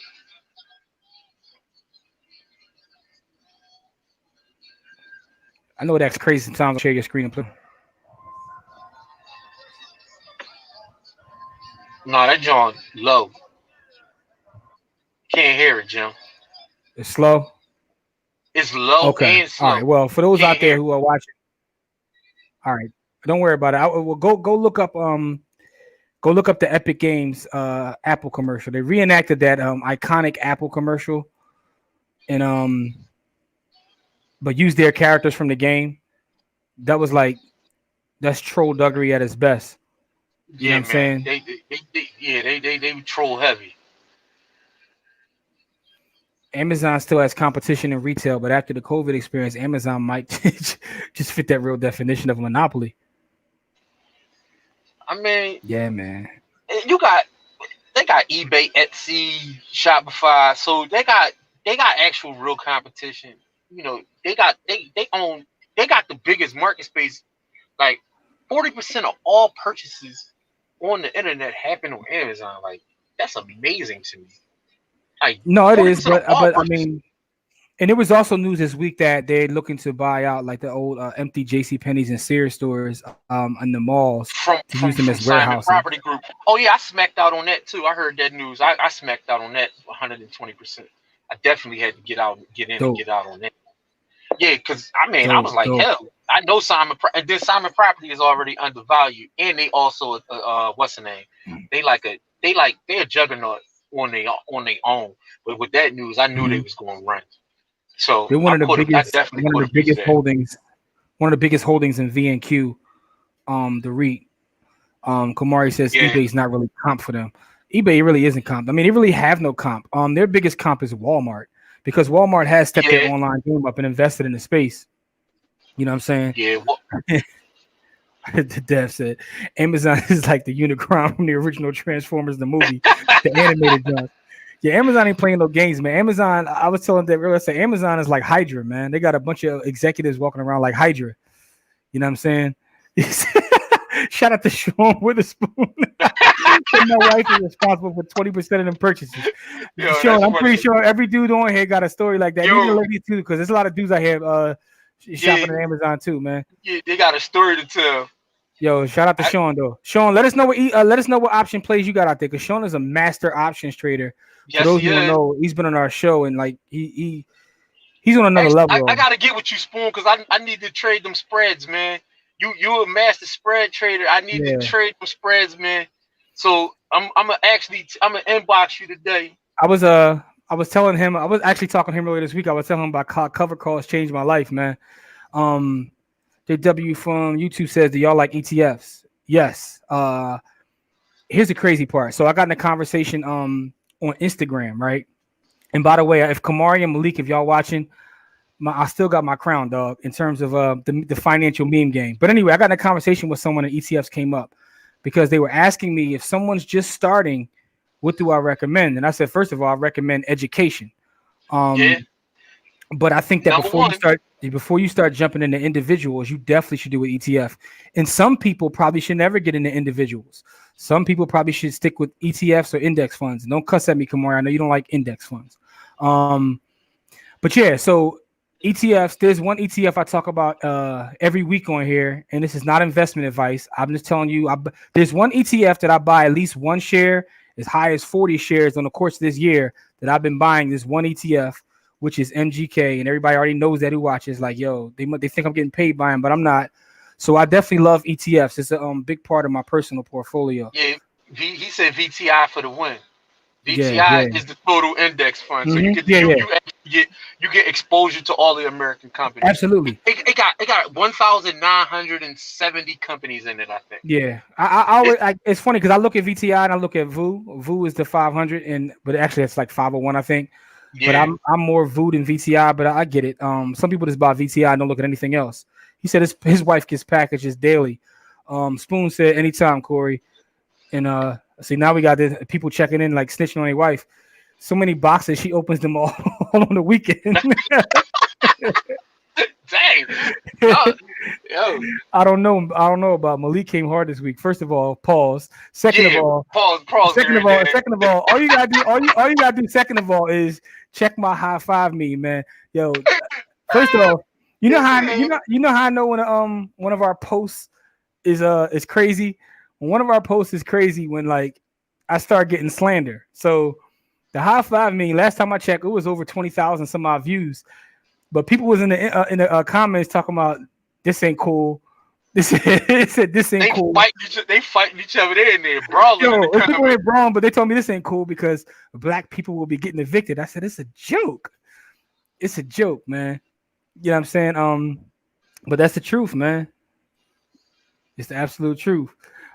I know that's crazy. Sometimes I'll share your screen and play. No, that John low. Can't hear it, Jim. It's slow. It's low and slow. All right. Well, for those out there who are watching, all right, don't worry about it. I will go look up the Epic Games Apple commercial. They reenacted that iconic Apple commercial, and but used their characters from the game. That was that's trollduggery at its best. You know what I'm saying? They troll heavy. Amazon still has competition in retail, but after the COVID experience, Amazon might just fit that real definition of monopoly. I mean, yeah, man. They got eBay, Etsy, Shopify, so they got actual real competition. You know, they got the biggest market space. Like 40% of all purchases on the internet happen on Amazon. Like, that's amazing to me. Like, no, it is, but I mean, and there was also news this week that they're looking to buy out like the old empty JCPenney's and Sears stores in the malls to use them as warehouses. Property Group. Oh yeah, I smacked out on that too. I heard that news. I smacked out on that 120%. I definitely had to get out on that. Yeah, because I mean, I was like, hell, I know Simon, and then Simon Property is already undervalued, and they also what's the name? They're a juggernaut on their own. But with that news, I knew they was going to run. So they're one of the biggest holdings. One of the biggest holdings in VNQ, the REIT. Kamari says eBay is not really comp for them. eBay really isn't comp. I mean, they really have no comp. Their biggest comp is Walmart because Walmart has stepped their online game up and invested in the space. You know what I'm saying? Yeah. The dev said Amazon is like the Unicron from the original Transformers, the movie, the animated job. Yeah, Amazon ain't playing no games, man. Amazon, I was telling them earlier, say Amazon is like Hydra, man. They got a bunch of executives walking around like Hydra. You know what I'm saying? Shout out to Sean Witherspoon. My wife is responsible for 20% of them purchases. Sean, I'm pretty sure every dude on here got a story like that. Even ladies too, because there's a lot of dudes out here shopping at Amazon too, man. Yeah, they got a story to tell. Yo, shout out to Sean though. Sean, let us know what option plays you got out there, because Sean is a master options trader. Yes, for those who don't know, he's been on our show and like he's on another level. I gotta get with you, Spoon, because I need to trade them spreads, man. You a master spread trader. I need to trade them spreads, man. So I'm gonna inbox you today. I was telling him, I was actually talking to him earlier this week. I was telling him about cover calls changed my life, man. JW from YouTube says, do y'all like ETFs? Yes. Here's the crazy part. So I got in a conversation on Instagram, right? And by the way, if Kamari and Malik, if y'all watching, I still got my crown, dog, in terms of the financial meme game. But anyway, I got in a conversation with someone and ETFs came up because they were asking me if someone's just starting, what do I recommend? And I said, first of all, I recommend education. But I think that before you start jumping into individuals, you definitely should do an ETF. And some people probably should never get into individuals. Some people probably should stick with ETFs or index funds. And don't cuss at me, Kamari. I know you don't like index funds. But yeah, so ETFs, there's one ETF I talk about every week on here, and this is not investment advice. I'm just telling you, there's one ETF that I buy at least one share, as high as 40 shares on the course of this year that I've been buying this one ETF, which is MGK, and everybody already knows that who watches. Like, yo, they think I'm getting paid by him, but I'm not. So I definitely love ETFs. It's a big part of my personal portfolio. Yeah, he said VTI for the win. VTI Yeah. is the total index fund, so Mhm. you get exposure to all the American companies. Absolutely. It got 1,970 companies in it, I think. Yeah, I always it's funny because I look at VTI and I look at VU. VU is the 500, but actually it's like 501, I think. Yeah. But I'm more VU than VTI, but I get it. Some people just buy VTI and don't look at anything else. He said his wife gets packages daily. Spoon said anytime, Corey. And see, now we got this people checking in like snitching on their wife. So many boxes, she opens them all on the weekend. Dang. Yo. I don't know about Malik came hard this week. First of all, pause. Second of all, Second of all, all you gotta do. Second of all, is check my high five me, man. Yo, first of all, you know how I know when one of our posts is crazy. One of our posts is crazy when like I start getting slander. So the high five me. Last time I checked, it was over 20,000 some odd views. But people was in the comments talking about this ain't cool. This ain't cool. They fighting each other. They in there brawling. People ain't brawling, but they told me this ain't cool because black people will be getting evicted. I said it's a joke. It's a joke, man. You know what I'm saying? But that's the truth, man. It's the absolute truth.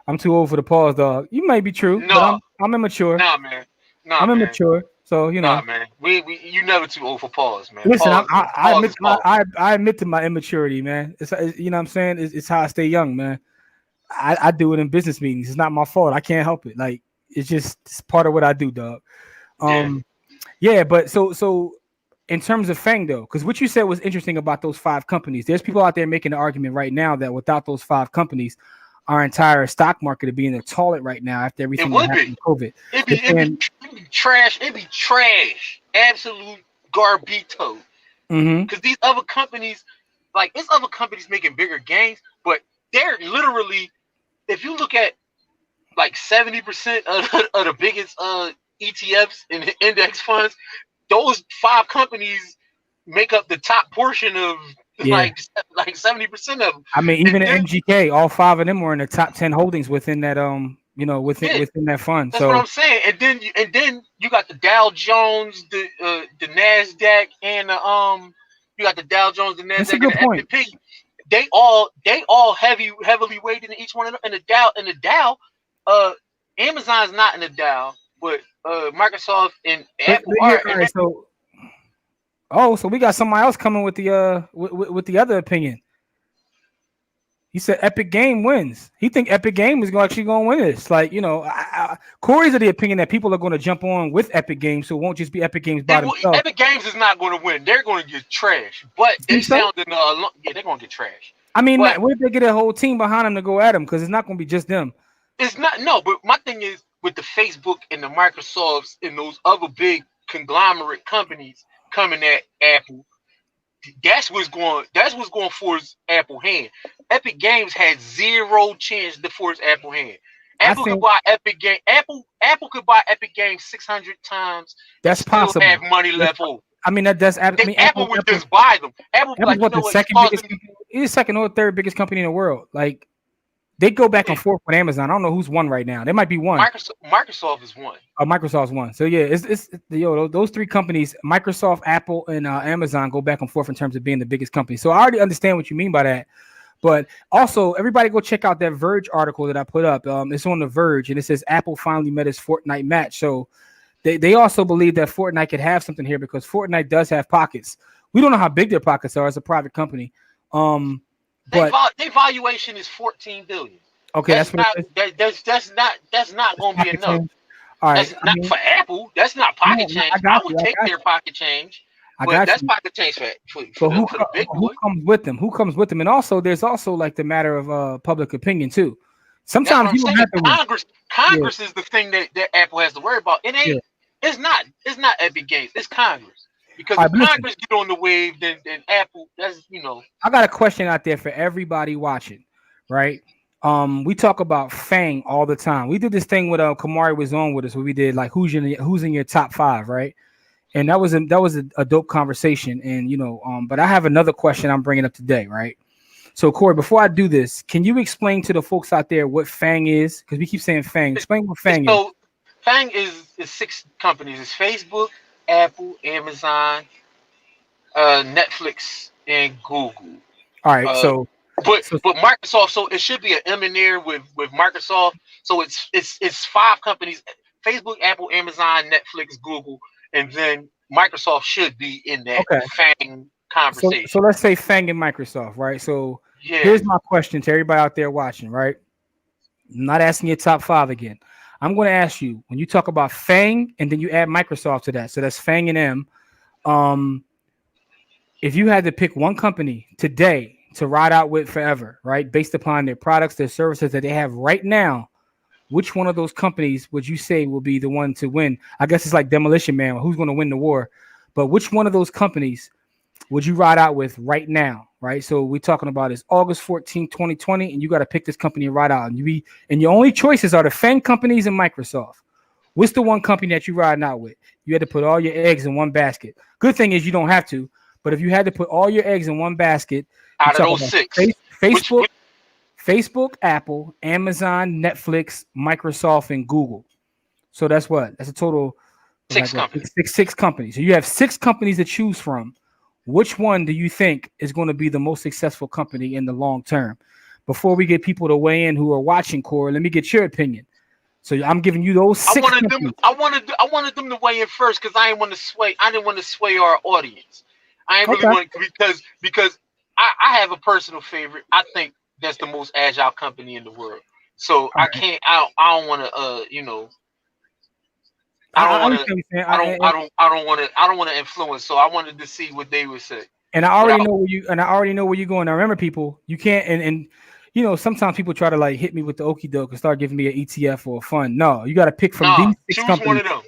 I'm too old for the pause, dog. You might be true, but I'm immature. Nah, man. I'm immature. So you know, nah, man. You never too old for pause, man. Listen, pause, I admit to my immaturity, man. It's you know what I'm saying. It's how I stay young, man. I do it in business meetings. It's not my fault. I can't help it. Like it's part of what I do, dog. Yeah, but so in terms of Fang though, because what you said was interesting about those 5 companies. There's people out there making the argument right now that without those 5 companies, our entire stock market would be in the toilet right now after everything that happened with COVID. It'd be trash. It'd be trash. Absolute garbito. Because these other companies, like there's other companies making bigger gains, but they're literally, if you look at like 70% of the biggest ETFs and index funds, those 5 companies make up the top portion of like 70% of them. I mean, even at MGK, all 5 of them were in the top 10 holdings within that within that fund. That's what I'm saying. And then you got the Dow Jones, the Nasdaq, and you got the Dow Jones, the Nasdaq, and the S&P. They all heavily weighted in each one of them. And the Dow, Amazon's not in the Dow, but Microsoft and Apple are. Right, so we got somebody else coming with the other opinion. He said Epic Game wins. He think Epic Game is actually going to win this. Like, you know, Corey's of the opinion that people are going to jump on with Epic Games, so it won't just be Epic Games by themselves. Epic Games is not going to win. They're going to get trash. But they sounded they're going to get trash. I mean, what if they get a whole team behind them to go at them? Because it's not going to be just them. It's not. No, but my thing is with the Facebook and the Microsofts and those other big conglomerate companies coming at Apple, that's what's going to force Apple hand. Epic Games had zero chance to force Apple hand. Apple could buy Epic Games. Apple could buy Epic Games 600 times. That's possible. Have money left over. I mean, Apple would just buy them. Apple would like, the second or third biggest company in the world. Like they go back and forth with Amazon. I don't know who's one right now. There might be one. Microsoft is one. Oh, Microsoft's one. So yeah, it's those 3 companies, Microsoft, Apple, and Amazon, go back and forth in terms of being the biggest company. So I already understand what you mean by that. But also, everybody go check out that Verge article that I put up. It's on the Verge, and it says Apple finally met its Fortnite match. So they also believe that Fortnite could have something here because Fortnite does have pockets. We don't know how big their pockets are as a private company. But their valuation is $14 billion. Okay, that's not going to be enough. All right, that's not for Apple. That's not pocket change. I would take their pocket change. But that's pocket change for the big boy. Who comes with them? Who comes with them? And also, there's also like the matter of public opinion too. Sometimes you don't have to. Congress is the thing that Apple has to worry about. It ain't. It's not Epic Games. It's Congress. Because if Congress get on the wave, then Apple. That's I got a question out there for everybody watching, right? We talk about Fang all the time. We did this thing with Kamari was on with us where we did like who's in your top 5, right? And that was a dope conversation. And but I have another question I'm bringing up today, right? So Corey, before I do this, can you explain to the folks out there what FANG is? Because we keep saying FANG. Explain what FANG is. So FANG is 6 companies. It's Facebook, Apple, Amazon, Netflix, and Google. All right. But Microsoft, so it should be an M in there with Microsoft. So it's 5 companies: Facebook, Apple, Amazon, Netflix, Google, and then Microsoft should be in that FANG conversation. So let's say FANG and Microsoft, right? So here's my question to everybody out there watching, right? I'm not asking your top 5 again. I'm going to ask you, when you talk about FANG and then you add Microsoft to that, so that's FANG and M. If you had to pick one company today to ride out with forever, right, based upon their products, their services that they have right now, which one of those companies would you say will be the one to win? I guess it's like Demolition Man, who's going to win the war? But which one of those companies would you ride out with right now, right? So we're talking about is August 14, 2020, and you got to pick this company and ride out. And your only choices are the FANG companies and Microsoft. What's the one company that you riding out with? You had to put all your eggs in one basket. Good thing is you don't have to, but if you had to put all your eggs in one basket, out of those 6, Facebook, Apple, Amazon, Netflix, Microsoft, and Google. So that's what? That's a total 6 companies. Six companies. So you have 6 companies to choose from. Which one do you think is going to be the most successful company in the long term? Before we get people to weigh in who are watching, Corey, let me get your opinion. So I'm giving you those 6 companies. I wanted them to weigh in first because I didn't want to sway our audience. I ain't really want because I have a personal favorite. I think that's the most agile company in the world. So I don't want to I don't want to influence. So I wanted to see what they would say. And I already know where you're going. Now remember, people, you can't and sometimes people try to like hit me with the okie doke and start giving me an ETF or a fund. No, you got to pick from these 6 companies. Choose one of them.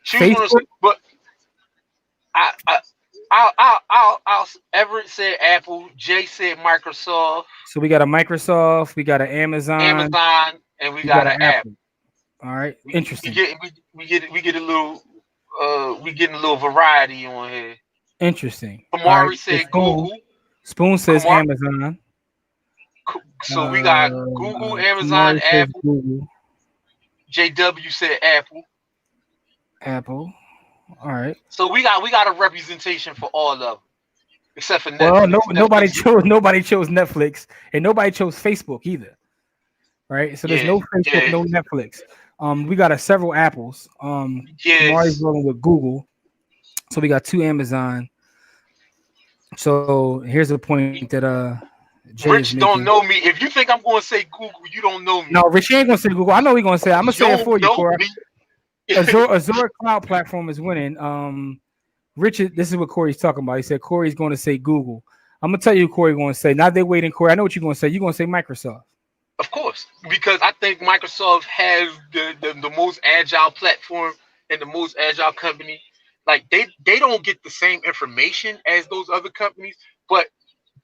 Choose one of them. But I'll Everett said Apple, Jay said Microsoft. So we got a Microsoft, we got an Amazon, and we got an Apple. All right, interesting. We get a little getting a little variety on here. Interesting. Amari said Google. Spoon says Amazon. So we got Google, Amazon, Apple. Google. JW said Apple. Apple. All right. So we got a representation for all of them, except for Netflix. Well, nobody chose Netflix, and nobody chose Facebook either. Right. So there's no Facebook, no Netflix. We got several Apples. Amari's rolling with Google. So we got 2 Amazon. So here's the point that Rich don't know me. If you think I'm going to say Google, you don't know me. No, Rich ain't going to say Google. I know he's going to say it. I'm going to say it for you, Corey. Azure Cloud Platform is winning. Richard, this is what Corey's talking about. He said Corey's going to say Google. I'm going to tell you what Corey's going to say. Now they're waiting, Corey. I know what you're going to say. You're going to say Microsoft. Of course, because I think Microsoft has the most agile platform and the most agile company. Like they don't get the same information as those other companies, but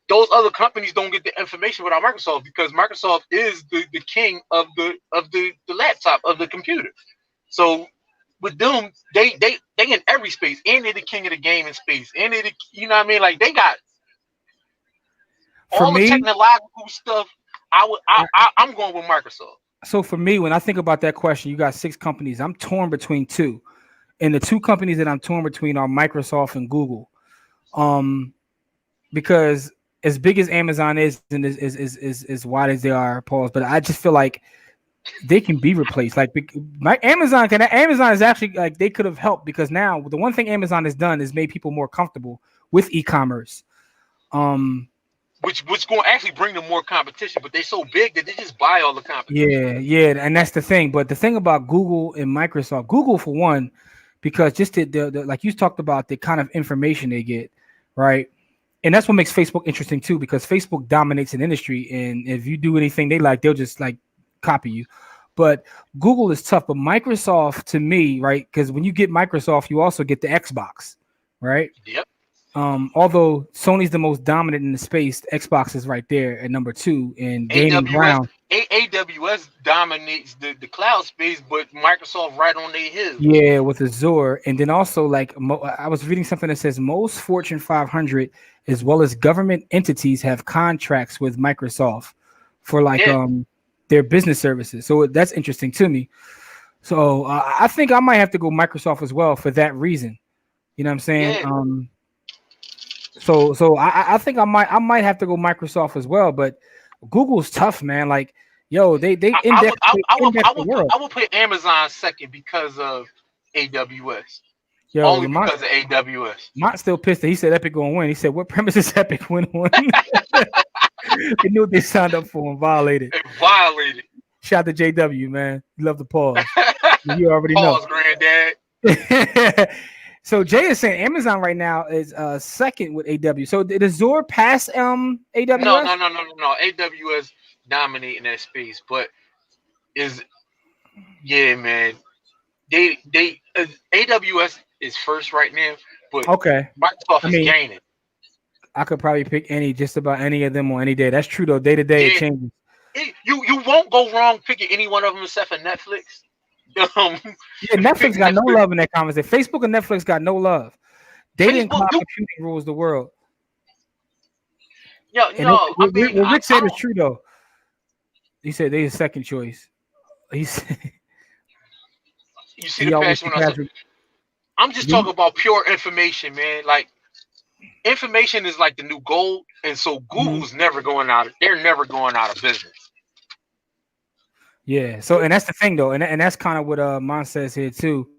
those other companies don't get the information without Microsoft because Microsoft is the king of the laptop, of the computer. So with them, they in every space, and they're the king of the gaming space, and they you know what I mean? Like they got all the technological stuff. I'm going with Microsoft. So for me, when I think about that question, you got 6 companies. I'm torn between 2. And the 2 companies that I'm torn between are Microsoft and Google. Because as big as Amazon is and as wide as they are, Pauls, but I just feel like they can be replaced. Like Amazon is actually like they could have helped because now the one thing Amazon has done is made people more comfortable with e-commerce. Which going to actually bring them more competition, but they're so big that they just buy all the competition. Yeah, and that's the thing. But the thing about Google and Microsoft, Google for one, because just the like you talked about the kind of information they get, right? And that's what makes Facebook interesting too, because Facebook dominates an industry, and if you do anything they like, they'll just like copy you. But Google is tough. But Microsoft, to me, right? Because when you get Microsoft, you also get the Xbox, right? Yep. Although Sony's the most dominant in the space, Xbox is right there at number 2 in gaining AWS ground. AWS dominates the cloud space, but Microsoft right on their heels. Yeah, with Azure, and then also like I was reading something that says most Fortune 500 as well as government entities have contracts with Microsoft for like their business services. So that's interesting to me. So I think I might have to go Microsoft as well for that reason. You know what I'm saying? Yeah. So I think I might have to go Microsoft as well, but Google's tough, man. Like, yo, they index the world. I would put Amazon second because of AWS. Yo, only because of AWS. Mont still pissed that he said Epic gonna win. He said, "What premise is Epic win on?" They knew what they signed up for and violated. It violated. Shout out to JW, man. You love the pause. You already pause, know. Granddad. So Jay is saying Amazon right now is second with AW. So did Azure pass AWS? No. AWS dominating that space, but man. They AWS is first right now, but Microsoft is gaining. I could probably pick just about any of them on any day. That's true though. Day to day it changes. You won't go wrong picking any one of them except for Netflix. Netflix got no love in that conversation. Facebook and Netflix got no love. Data and cloud computing rules the world. What Rick said is true though. He said they're his second choice. He said. You see the passion when I said, I'm just talking about pure information, man. Like information is like the new gold, and so Google's never going out. They're never going out of business. Yeah. So, and that's the thing, though, and that's kind of what Mon says here too.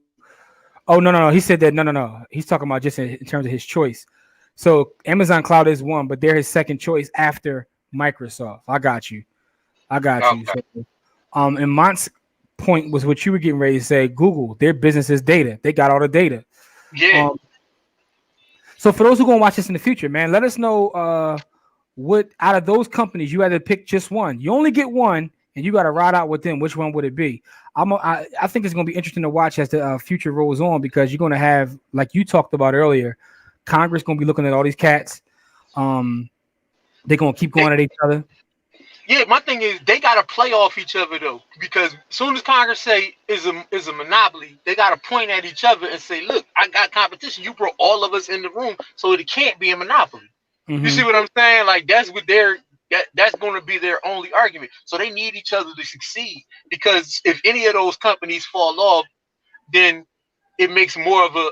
Oh no. He said that no. He's talking about just in terms of his choice. So Amazon Cloud is one, but they're his second choice after Microsoft. I got you. Okay. So, and Mont's point was what you were getting ready to say. Google, their business is data. They got all the data. Yeah. So for those who are gonna watch this in the future, man, let us know what out of those companies you had to pick just one. You only get one, and you got to ride out with them. Which one would it be? I think it's gonna be interesting to watch as the future rolls on, because you're gonna have, like you talked about earlier, Congress gonna be looking at all these cats. They're gonna keep going at each other. Yeah, my thing is they gotta play off each other though, because as soon as Congress say is a monopoly, they gotta point at each other and say, "Look, I got competition. You brought all of us in the room, so it can't be a monopoly." Mm-hmm. You see what I'm saying? Like that's what that's going to be their only argument. So they need each other to succeed, because if any of those companies fall off, then it makes more of a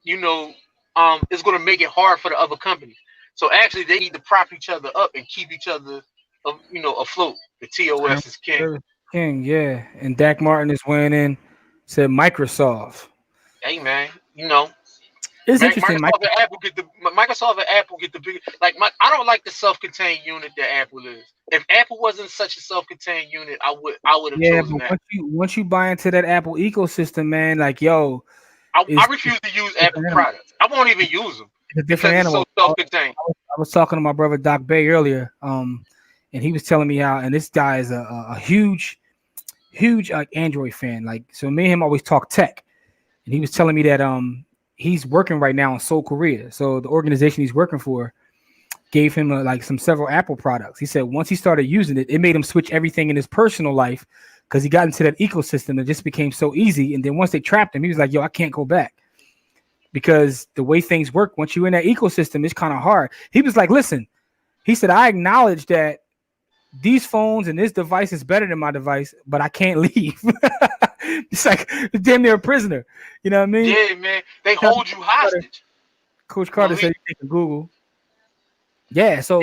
it's going to make it hard for the other companies. So actually, they need to prop each other up and keep each other, afloat. The TOS is king. Yeah. And Dak Martin is weighing in. Said Microsoft. Hey man, it's interesting. Microsoft and Apple get the big. Like I don't like the self-contained unit that Apple is. If Apple wasn't such a self-contained unit, I would have chosen that. Once you buy into that Apple ecosystem, man, like I refuse to use Apple products. I won't even use them. It's a different animal. It's so self-contained. I was talking to my brother Doc Bay earlier, and he was telling me how, and this guy is a huge Android fan. Like, so me and him always talk tech, and he was telling me that he's working right now in Seoul, Korea. So the organization he's working for gave him several Apple products. He said once he started using it, it made him switch everything in his personal life, because he got into that ecosystem. It just became so easy. And then once they trapped him, he was like, "Yo, I can't go back." Because the way things work, once you're in that ecosystem, it's kind of hard. He was like, listen, he said, I acknowledge that these phones and this device is better than my device, but I can't leave. It's like damn near a prisoner. You know what I mean? Yeah, man. They hold you hostage. Coach Carter said he's taking Google. Yeah, so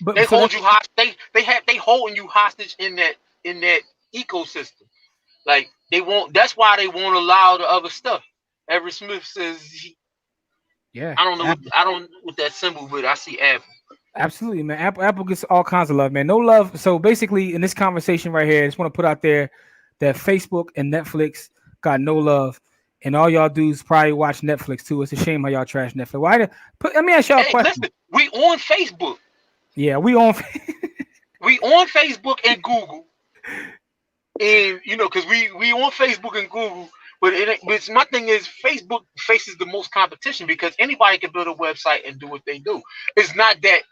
but they hold you hostage. They holding you hostage in that ecosystem. Like they won't. That's why they won't allow the other stuff. Everett Smith says, "Yeah, I don't know what that symbol, but I see Apple." Absolutely, man. Apple gets all kinds of love, man. No love. So basically, in this conversation right here, I just want to put out there that Facebook and Netflix got no love, and all y'all dudes probably watch Netflix too. It's a shame how y'all trash Netflix. Let me ask y'all a question. Listen, we on Facebook. Yeah, we on. We on Facebook and Google, and because we on Facebook and Google. But it's my thing is Facebook faces the most competition because anybody can build a website and do what they do. It's not that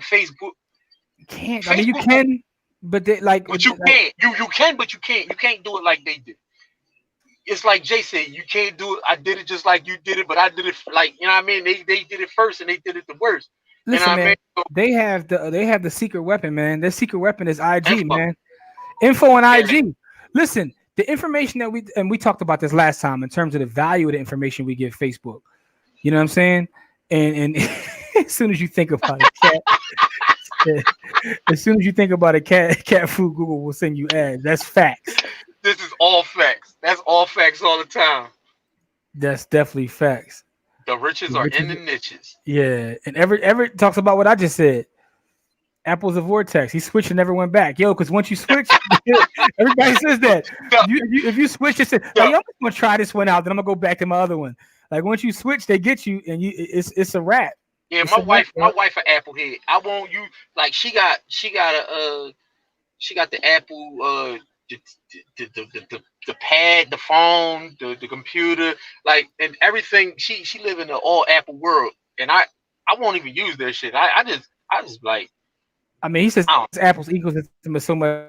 Facebook can't. I mean, you can, but they, like, but you can't. You can, but you can't. You can't do it like they do. It's like Jay said, you can't do it. I did it just like you did it, but I did it like, you know what I mean? They did it first and they did it the worst. Listen, you know man, so, they have the secret weapon, man. Their secret weapon is IG, man. Info and IG. Listen, the information that we talked about this last time in terms of the value of the information we give Facebook. You know what I'm saying? And as soon as you think about it, as soon as you think about it, cat food, Google will send you ads. That's facts. This is all facts. That's all facts all the time. That's definitely facts. The riches are in the niches. Yeah, and Everett talks about what I just said. Apple's a vortex. He switched and never went back. Yo, because once you switch, everybody says that. If you switch, you say, "Hey, I'm gonna try this one out, then I'm gonna go back to my other one." Like once you switch, they get you, and it's a wrap. Yeah, my wife an Apple head. I want you like she got the Apple the pad, the phone, the computer, like, and everything. She live in the all Apple world, and I won't even use their shit. I just like. I mean, he says Apple's ecosystem is so much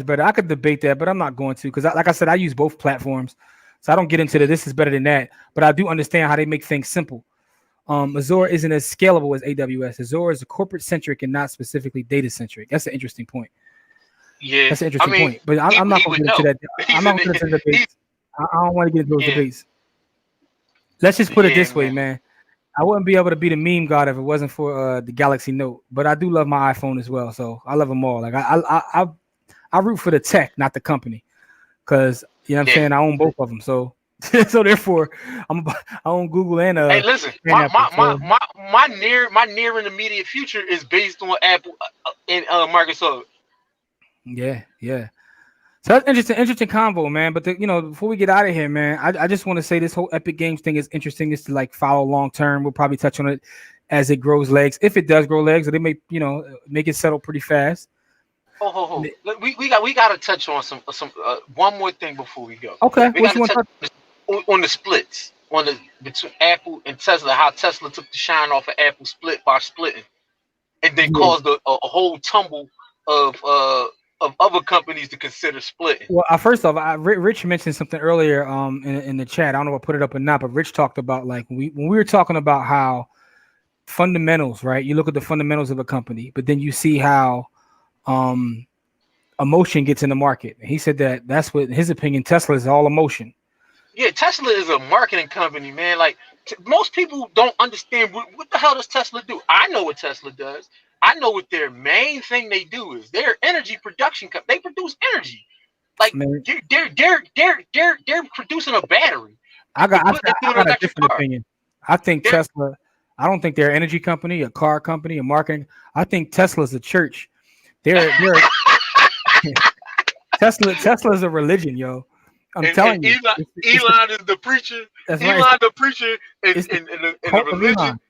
better. I could debate that, but I'm not going to because, like I said, I use both platforms, so I don't get into this is better than that. But I do understand how they make things simple. Azure isn't as scalable as AWS. Azure is corporate centric and not specifically data centric. That's an interesting point. Yeah, that's an interesting point. But I'm not going to get into that. I'm not going to get into debates. I don't want to get into those debates. Let's just put it this way, man. I wouldn't be able to be the meme god if it wasn't for the Galaxy Note. But I do love my iPhone as well, so I love them all. Like I root for the tech, not the company, because you know what I'm saying. I own both of them, so therefore I own Google and Hey, listen, my near and immediate future is based on Apple and Microsoft. Yeah. So that's interesting convo, man. But before we get out of here, man, I just want to say this whole Epic Games thing is interesting. It's to like follow long term. We'll probably touch on it as it grows legs, if it does grow legs, or they may make it settle pretty fast. We got to touch on some one more thing before we go. Okay, we got to touch on the splits between Apple and Tesla. How Tesla took the shine off of Apple split by splitting, and then caused a whole tumble of other companies to consider splitting. Well, first off, Rich mentioned something earlier in the chat. I don't know if I put it up or not, but Rich talked about like when we were talking about how fundamentals, right? You look at the fundamentals of a company, but then you see how emotion gets in the market. And he said that's what, in his opinion, Tesla is all emotion. Yeah, Tesla is a marketing company, man. Like most people don't understand what the hell does Tesla do. I know what Tesla does. I know what their main thing they do is their energy production. They produce energy. Like they're producing a battery. I got a different opinion. I think Tesla. I don't think they're an energy company, a car company, a marketing. I think Tesla's a church. They're Tesla is a religion, yo. I'm telling you. Elon is the preacher. Elon the preacher and the religion.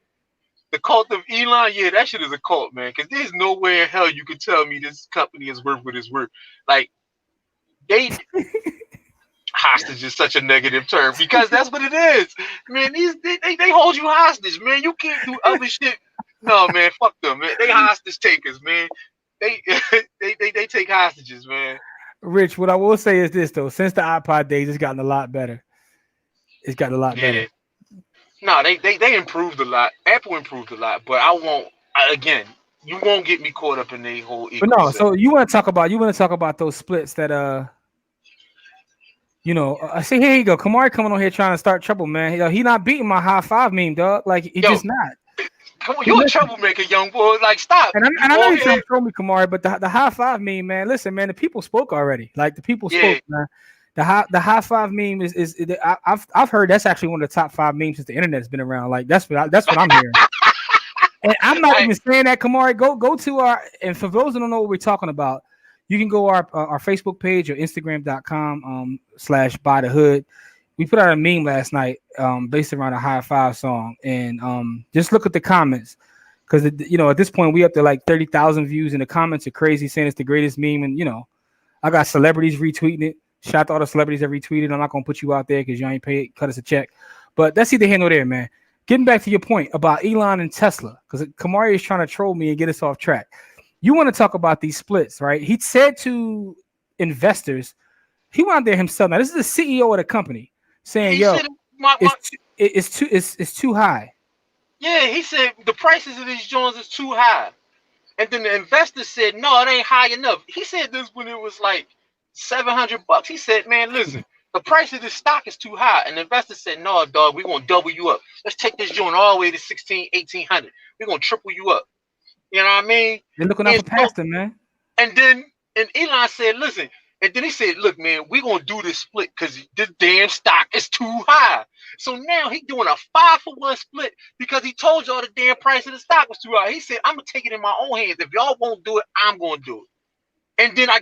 The cult of Elon, yeah, that shit is a cult, man. Because there's no way in hell you could tell me this company is worth what it's worth. Like, hostage is such a negative term because that's what it is, man. They hold you hostage, man. You can't do other shit. No, man, fuck them, man. They hostage takers, man. They take hostages, man. Rich, what I will say is this though: since the iPod days, it's gotten a lot better. It's gotten a lot better. No, they improved a lot. Apple improved a lot, but you won't get me caught up in the whole ecosystem. But no, so you want to talk about those splits that I say, here you go, Kamari coming on here trying to start trouble, man. He not beating my high five meme, dog. Like he just not. Come on, you're a troublemaker, young boy. Like, stop. And I know you're trying to throw me, Kamari, but the high five meme, man. Listen, man, the people spoke already. Like the people spoke, man. The high five meme is I've heard that's actually one of the top 5 memes since the internet has been around. Like that's what I'm hearing. And I'm not even saying that, Kamari. Go to our, and for those who don't know what we're talking about, you can go our Facebook page or Instagram.com /by the hood. We put out a meme last night based around a high five song, and just look at the comments because at this point we up to like 30,000 views, and the comments are crazy saying it's the greatest meme, and I got celebrities retweeting it. Shout out to all the celebrities that retweeted. I'm not gonna put you out there because you ain't cut us a check. But that's either here nor there, man. Getting back to your point about Elon and Tesla, because Kamari is trying to troll me and get us off track. You want to talk about these splits, right? He said to investors, he went out there himself. Now, this is the CEO of the company saying, He "Yo, said it's too high." Yeah, he said the prices of these joints is too high. And then the investor said, no, it ain't high enough. He said this when it was like $700. He said, man, listen, the price of this stock is too high. And the investor said, no, dog, we're going to double you up. Let's take this joint all the way to 1800. We're going to triple you up. You know what I mean? They're looking out for Pastor, man. And then Elon said, listen, and then he said, look, man, we're going to do this split because this damn stock is too high. So now he's doing a 5-for-1 split because he told y'all the damn price of the stock was too high. He said, I'm going to take it in my own hands. If y'all won't do it, I'm going to do it. And then I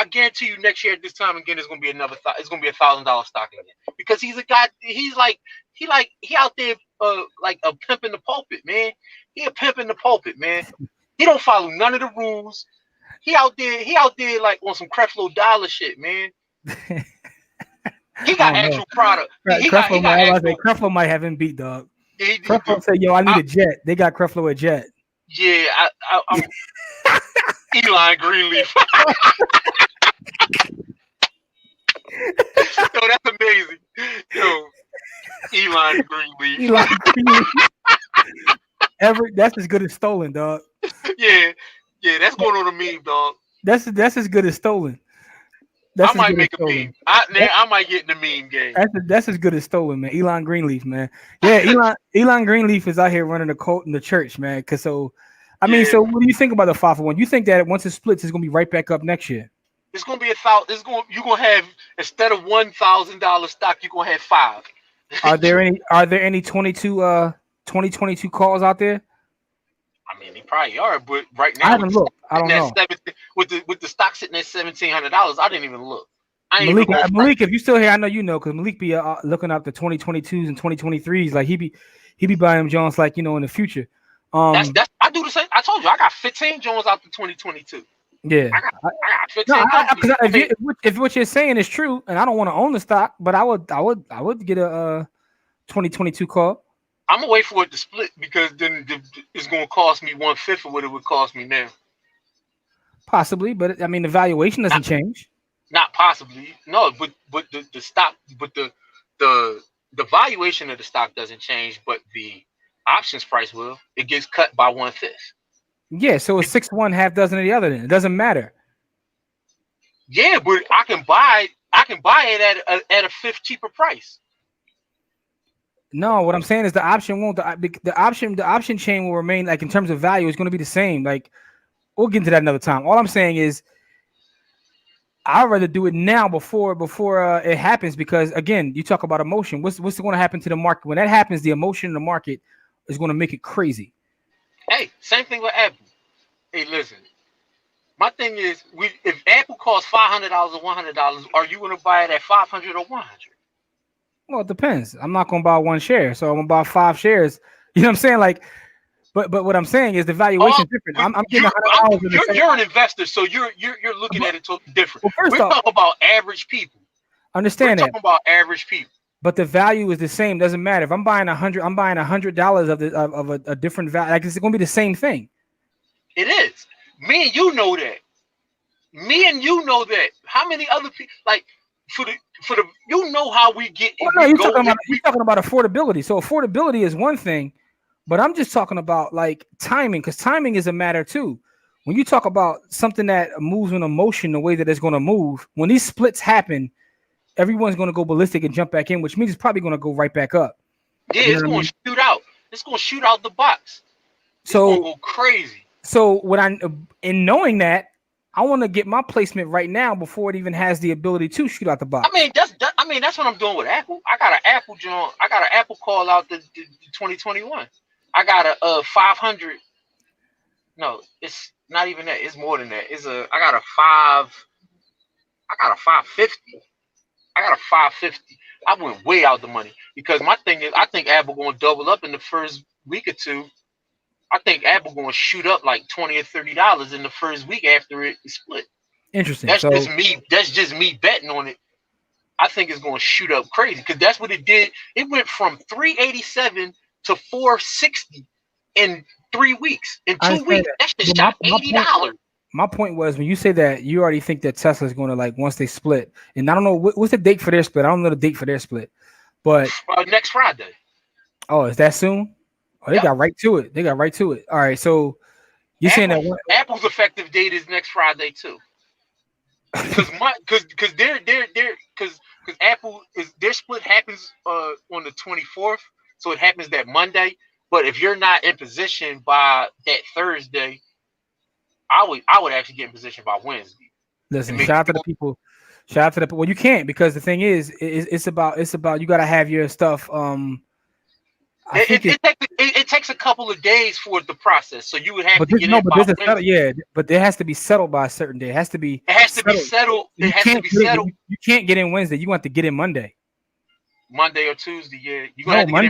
guarantee you next year at this time again, it's going to be it's going to be $1,000 stock again. Because he's a guy, he out there like a pimp in the pulpit, man. He a pimp in the pulpit, man. He don't follow none of the rules. He out there like on some Creflo Dollar shit, man. He got actual product. Creflo might have him beat, dog. Creflo said, yo, I need a jet. They got Creflo a jet. Yeah, I'm Elon Greenleaf. Yo, that's amazing. Yo, Elon Greenleaf. That's as good as stolen, dog. Yeah, that's going on a meme, dog. That's as good as stolen. I might make a meme. I might get in the meme game. That's as good as stolen, man. Elon Greenleaf, man. Yeah, Elon Greenleaf is out here running a cult in the church, man. So what do you think about the 5-for-1? You think that once it splits, it's gonna be right back up next year? It's gonna be you're gonna have, instead of $1,000 stock, you're gonna have 5. Are there any 2022 calls out there? I mean, they probably are, but right now I haven't looked. I don't know. With the stock sitting at $1,700, I didn't even look. Malik, if you still here, I know you know because Malik be looking up the 2022s and 2023s. Like he be buying them Jones like in the future. I do the same. I told you I got 15 Jones out to 2022. Yeah, I got 15. If what you're saying is true, and I don't want to own the stock, but I would get a 2022 call. I'm gonna wait for it to split because then it's gonna cost me 1/5 of what it would cost me now. Possibly, but I mean the valuation doesn't change. Not possibly, no. But the stock, but the valuation of the stock doesn't change, but the options price will. It gets cut by 1/5. Yeah, so it's 6-1, half dozen of the other. Then it doesn't matter. Yeah, but I can buy it at a fifth cheaper price. No, what I'm saying is the option won't. The option chain will remain like in terms of value. It's going to be the same. Like we'll get into that another time. All I'm saying is I'd rather do it now before it happens because again, you talk about emotion. What's going to happen to the market when that happens? The emotion in the market is going to make it crazy. Hey, same thing with Apple. Hey, listen. My thing is, if Apple costs $500 or $100, are you going to buy it at $500 or $100? Well, it depends. I'm not going to buy one share, so I'm going to buy 5 shares. You know what I'm saying? Like, but what I'm saying is the valuation is different. I'm getting $100. You're an investor, so you're looking at it totally different. Well, first we're talking about average people. Understand we're talking about average people. But the value is the same. Doesn't matter if I'm buying $100. I'm buying $100 of a different value. Like it's going to be the same thing. It is. Me and you know that. How many other people like for the how we get? Well, no, you're talking about affordability. So affordability is one thing, but I'm just talking about like timing because timing is a matter too. When you talk about something that moves in emotion the way that it's going to move, when these splits happen, everyone's going to go ballistic and jump back in, which means it's probably going to go right back up. Yeah, it's going to shoot out. It's going to shoot out the box. It's going to go crazy. So in knowing that, I want to get my placement right now before it even has the ability to shoot out the box. I mean that's what I'm doing with Apple. I got an Apple joint. I got an Apple call out the 2021. I got a 500. No, it's not even that. It's more than that. I got a 550. I got a 550. I went way out the money because my thing is I think Apple going to double up in the first week or two. I think Apple going to shoot up like $20 or $30 in the first week after it split. Interesting. That's just me betting on it I think it's going to shoot up crazy because that's what it did. It went from 387 to 460 in 3 weeks. In 2 weeks, that shit shot $80. My point was, when you say that, you already think that Tesla is going to, like, once they split, and I don't know what's the date for their split. I don't know the date for their split, but next Friday. Oh, is that soon? Oh, they got right to it. They got right to it. All right, so you're saying that Apple's effective date is next Friday too. Because Apple is their split happens on the 24th, so it happens that Monday. But if you're not in position by that Thursday, I would actually get in position by Wednesday. Listen, shout out to the people. Shout out to the well, you can't, because the thing is, it's about you got to have your stuff. It takes a couple of days for the process, so you would have to get it by Wednesday. But it has to be settled by a certain day. It has to be. It has to be settled. It has to be settled. You can't get in Wednesday. You want to get in Monday. Monday or Tuesday, yeah. You're gonna have to get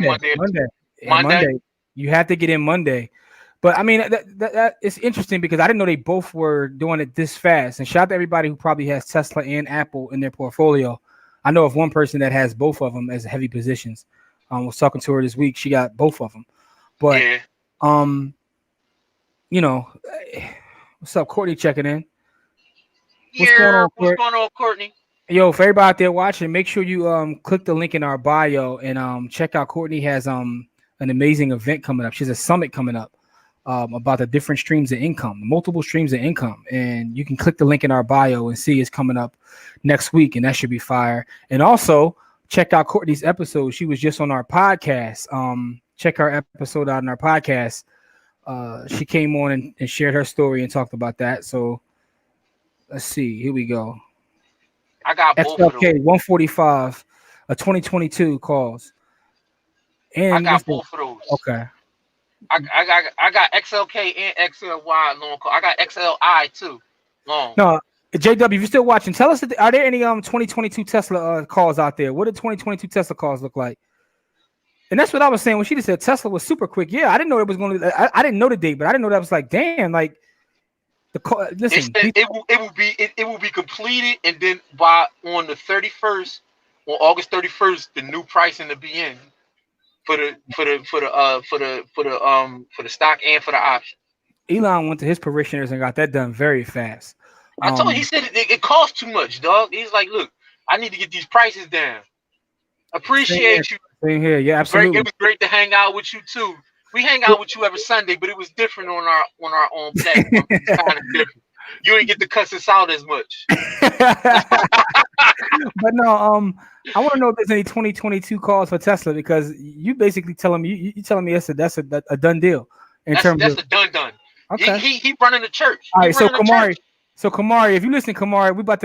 in Monday. You have to get in Monday. But I mean, that it's interesting because I didn't know they both were doing it this fast. And shout out to everybody who probably has Tesla and Apple in their portfolio. I know of one person that has both of them as heavy positions. Was talking to her this week. She got both of them. But you know, what's up, Courtney? Checking in. What's going on, Courtney? Yo, for everybody out there watching, make sure you click the link in our bio and check out. Courtney has an amazing event coming up. She has a summit coming up about the different streams of income, multiple streams of income, and you can click the link in our bio and see it's coming up next week, and that should be fire. And also check out Courtney's episode. She was just on our podcast. Check our episode out on our podcast. She came on and shared her story and talked about that. So let's see. Here we go. I got both XLK of them. 145, a 2022 calls. And I got both of those. Okay. I got XLK and XLY long call. I got XLI too. Long. No, JW, if you're still watching, tell us, are there any 2022 Tesla calls out there? What did 2022 Tesla calls look like? And that's what I was saying when she just said Tesla was super quick. Yeah, I didn't know it was going to. I didn't know the date, but I didn't know that was like, damn, like the call. Listen, it will be completed, and then on the 31st, on August 31st, the new pricing to be in for the stock and for the option. Elon went to his parishioners and got that done very fast. I told him, he said it costs too much, dog. He's like, look, I need to get these prices down. Appreciate you. Same here, yeah, absolutely. It was great to hang out with you too. We hang out with you every Sunday, but it was different on our own platform. It's kind of different. You ain't get to cuss us out as much. But no, I want to know if there's any 2022 calls for Tesla, because you basically telling me you telling me that's a done deal That's a done. Okay. He running the church. All right, so Kamari, if you listen, Kamari, we about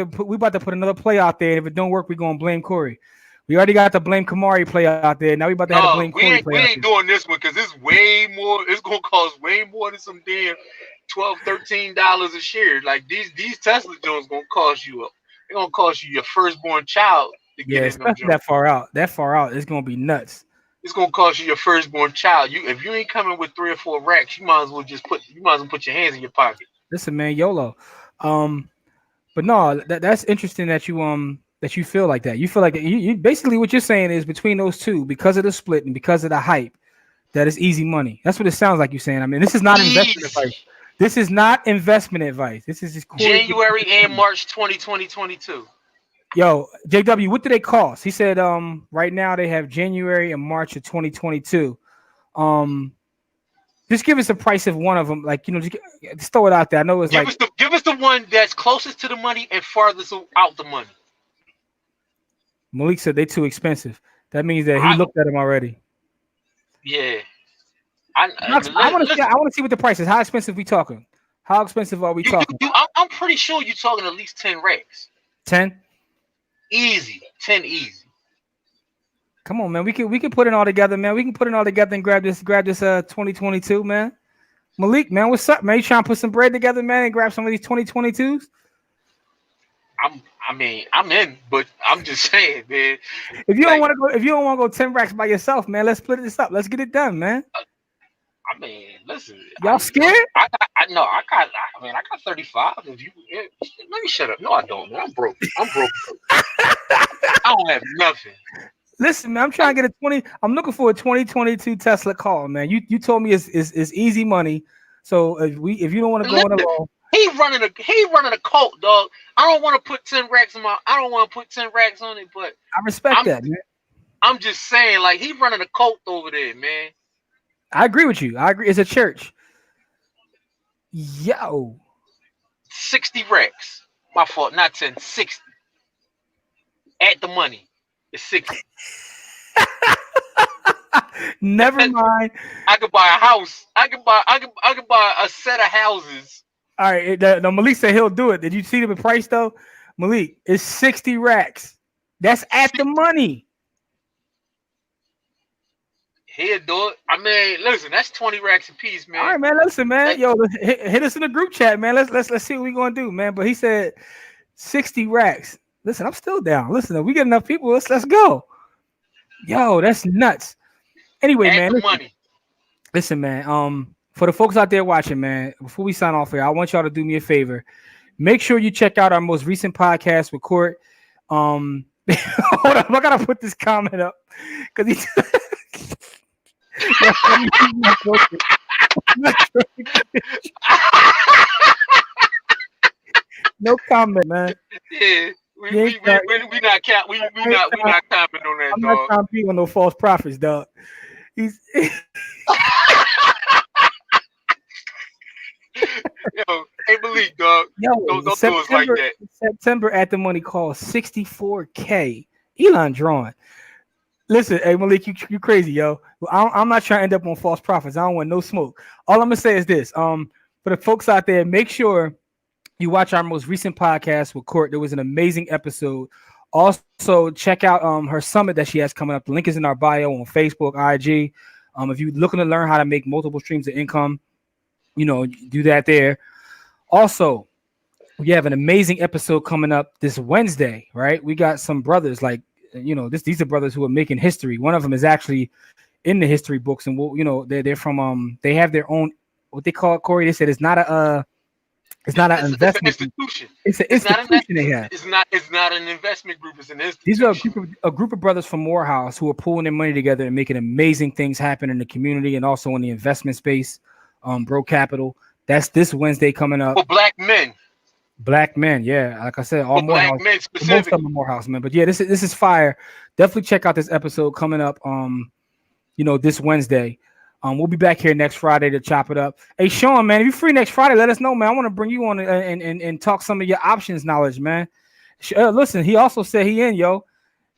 to put another play out there. If it don't work, we're gonna blame Corey. We already got the blame Kamari play out there. Now we about to have the blame Corey play. We ain't doing this one because it's way more. It's gonna cost way more than some damn $12, $13 a share. Like these Tesla joints gonna cost you. They're gonna cost you your firstborn child to get in. Especially that far out. That far out, it's gonna be nuts. It's gonna cost you your firstborn child. If you ain't coming with 3 or 4 racks, you might as well put your hands in your pocket. Listen, man, YOLO. But no, that's interesting that you feel like that. You feel like you basically what you're saying is between those two, because of the split and because of the hype, that is easy money. That's what it sounds like you're saying. I mean, this is not investment advice. This is not investment advice. This is just January and March 2022. Yo, JW, what do they cost? He said right now they have January and March of 2022. Just give us a price of one of them. Like, just throw it out there. I know it's give us the one that's closest to the money and farthest out the money. Malik said they're too expensive. That means that he looked at them already. Yeah. I want to see what the price is. How expensive we talking? How expensive are we talking? I'm pretty sure you're talking at least 10 racks. 10? Easy. 10 easy. Come on, man. We can put it all together, man. We can put it all together and grab this 2022, man. Malik, man, what's up, man? You trying to put some bread together, man, and grab some of these 2022s? I'm in, but I'm just saying, man. If you don't want to go 10 racks by yourself, man, let's split this up. Let's get it done, man. I mean, listen. Y'all scared? I got 35. If you let me shut up. No, I don't, man. I'm broke. I don't have nothing. Listen, man, I'm trying to get a 20. I'm looking for a 2022 Tesla car, man. You told me it's easy money. So if you don't want to go on alone, he running a cult, dog. I don't want to put 10 racks on it, but I respect that, man. I'm just saying, like, he running a cult over there, man. I agree with you. I agree. It's a church. Yo. 60 racks. My fault, not 10, 60. Add the money. It's 60. Never mind. I could buy a house. I could buy a set of houses. All right. No, Malik said he'll do it. Did you see the price though? Malik, it's 60 racks. That's at the money. He'll do it. I mean, listen, that's 20 racks a piece, man. All right, man. Listen, man. Yo, hit us in the group chat, man. Let's see what we're gonna do, man. But he said 60 racks. Listen, I'm still down. Listen, if we get enough people, let's go. Yo, that's nuts. Anyway, man. Listen, man. For the folks out there watching, man, before we sign off here, I want y'all to do me a favor. Make sure you check out our most recent podcast with Court. Hold up, I gotta put this comment up because he. No comment, man. Yeah, we not commenting on that, I'm dog. not trying to be on no false prophets, dog. He's Yo, hey Malik, dog. Don't do us like that. September at the money call 64K. Elon drawing. Listen, hey Malik, you crazy, yo. I'm not trying to end up on false prophets. I don't want no smoke. All I'm gonna say is this: for the folks out there, make sure you watch our most recent podcast with Court. There was an amazing episode. Also, check out her summit that she has coming up. The link is in our bio on Facebook, IG. If you're looking to learn how to make multiple streams of income, do that there. Also, we have an amazing episode coming up this Wednesday, right? We got some brothers like. These are brothers who are making history. One of them is actually in the history books, and they're from they have their own what they call it, Corey. They said it's not an investment institution. It's an institution they have. It's not an investment group. It's an institution. These are a group of brothers from Morehouse who are pulling their money together and making amazing things happen in the community and also in the investment space. Bro Capital. That's this Wednesday coming up. For black men. Black men, yeah. Like I said, all Morehouse, most of them are Morehouse men. But yeah, this is fire. Definitely check out this episode coming up. This Wednesday. We'll be back here next Friday to chop it up. Hey, Sean, man, if you're free next Friday, let us know, man. I want to bring you on and talk some of your options knowledge, man. Listen, he also said he in, yo.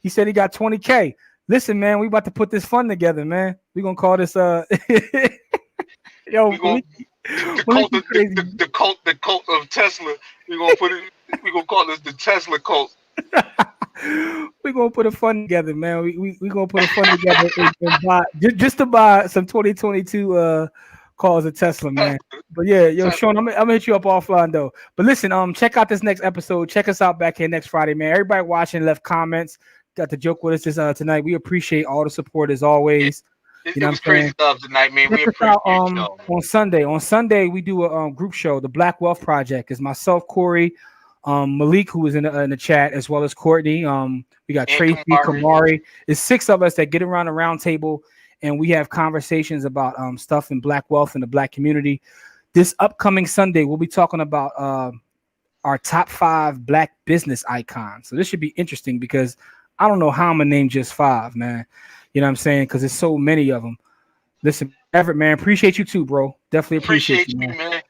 He said he got 20K. Listen, man, we about to put this fund together, man. We're gonna call this yo. The cult of Tesla. We're gonna call this the Tesla cult. We're gonna put a fund together, man. We gonna put a fund together and buy just to buy some 2022 cars of Tesla, man. But yeah, yo, Sean, I'm gonna hit you up offline though. But listen, check out this next episode. Check us out back here next Friday, man. Everybody watching left comments, got the joke with us tonight. We appreciate all the support as always. It was crazy stuff tonight, man. We appreciate on Sunday. On Sunday, we do a group show. The Black Wealth Project is myself, Corey, Malik, who is in the chat, as well as Courtney. We got Tracy, Kamari. There's 6 of us that get around the round table, and we have conversations about stuff in Black wealth and the Black community. This upcoming Sunday, we'll be talking about our top 5 Black business icons. So this should be interesting because I don't know how I'm gonna name just 5, man. You know what I'm saying? Because there's so many of them. Listen, Everett, man, appreciate you too, bro. Definitely appreciate you, man.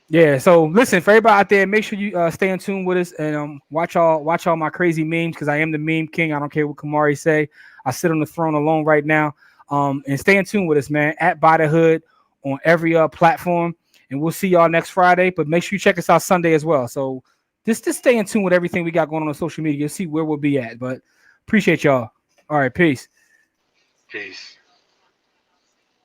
Yeah. So listen, for everybody out there, make sure you stay in tune with us and watch all my crazy memes because I am the meme king. I don't care what Kamari say. I sit on the throne alone right now. And stay in tune with us, man. At By the Hood on every platform, and we'll see y'all next Friday. But make sure you check us out Sunday as well. So just stay in tune with everything we got going on social media. You'll see where we'll be at. But appreciate y'all. All right, peace. Peace.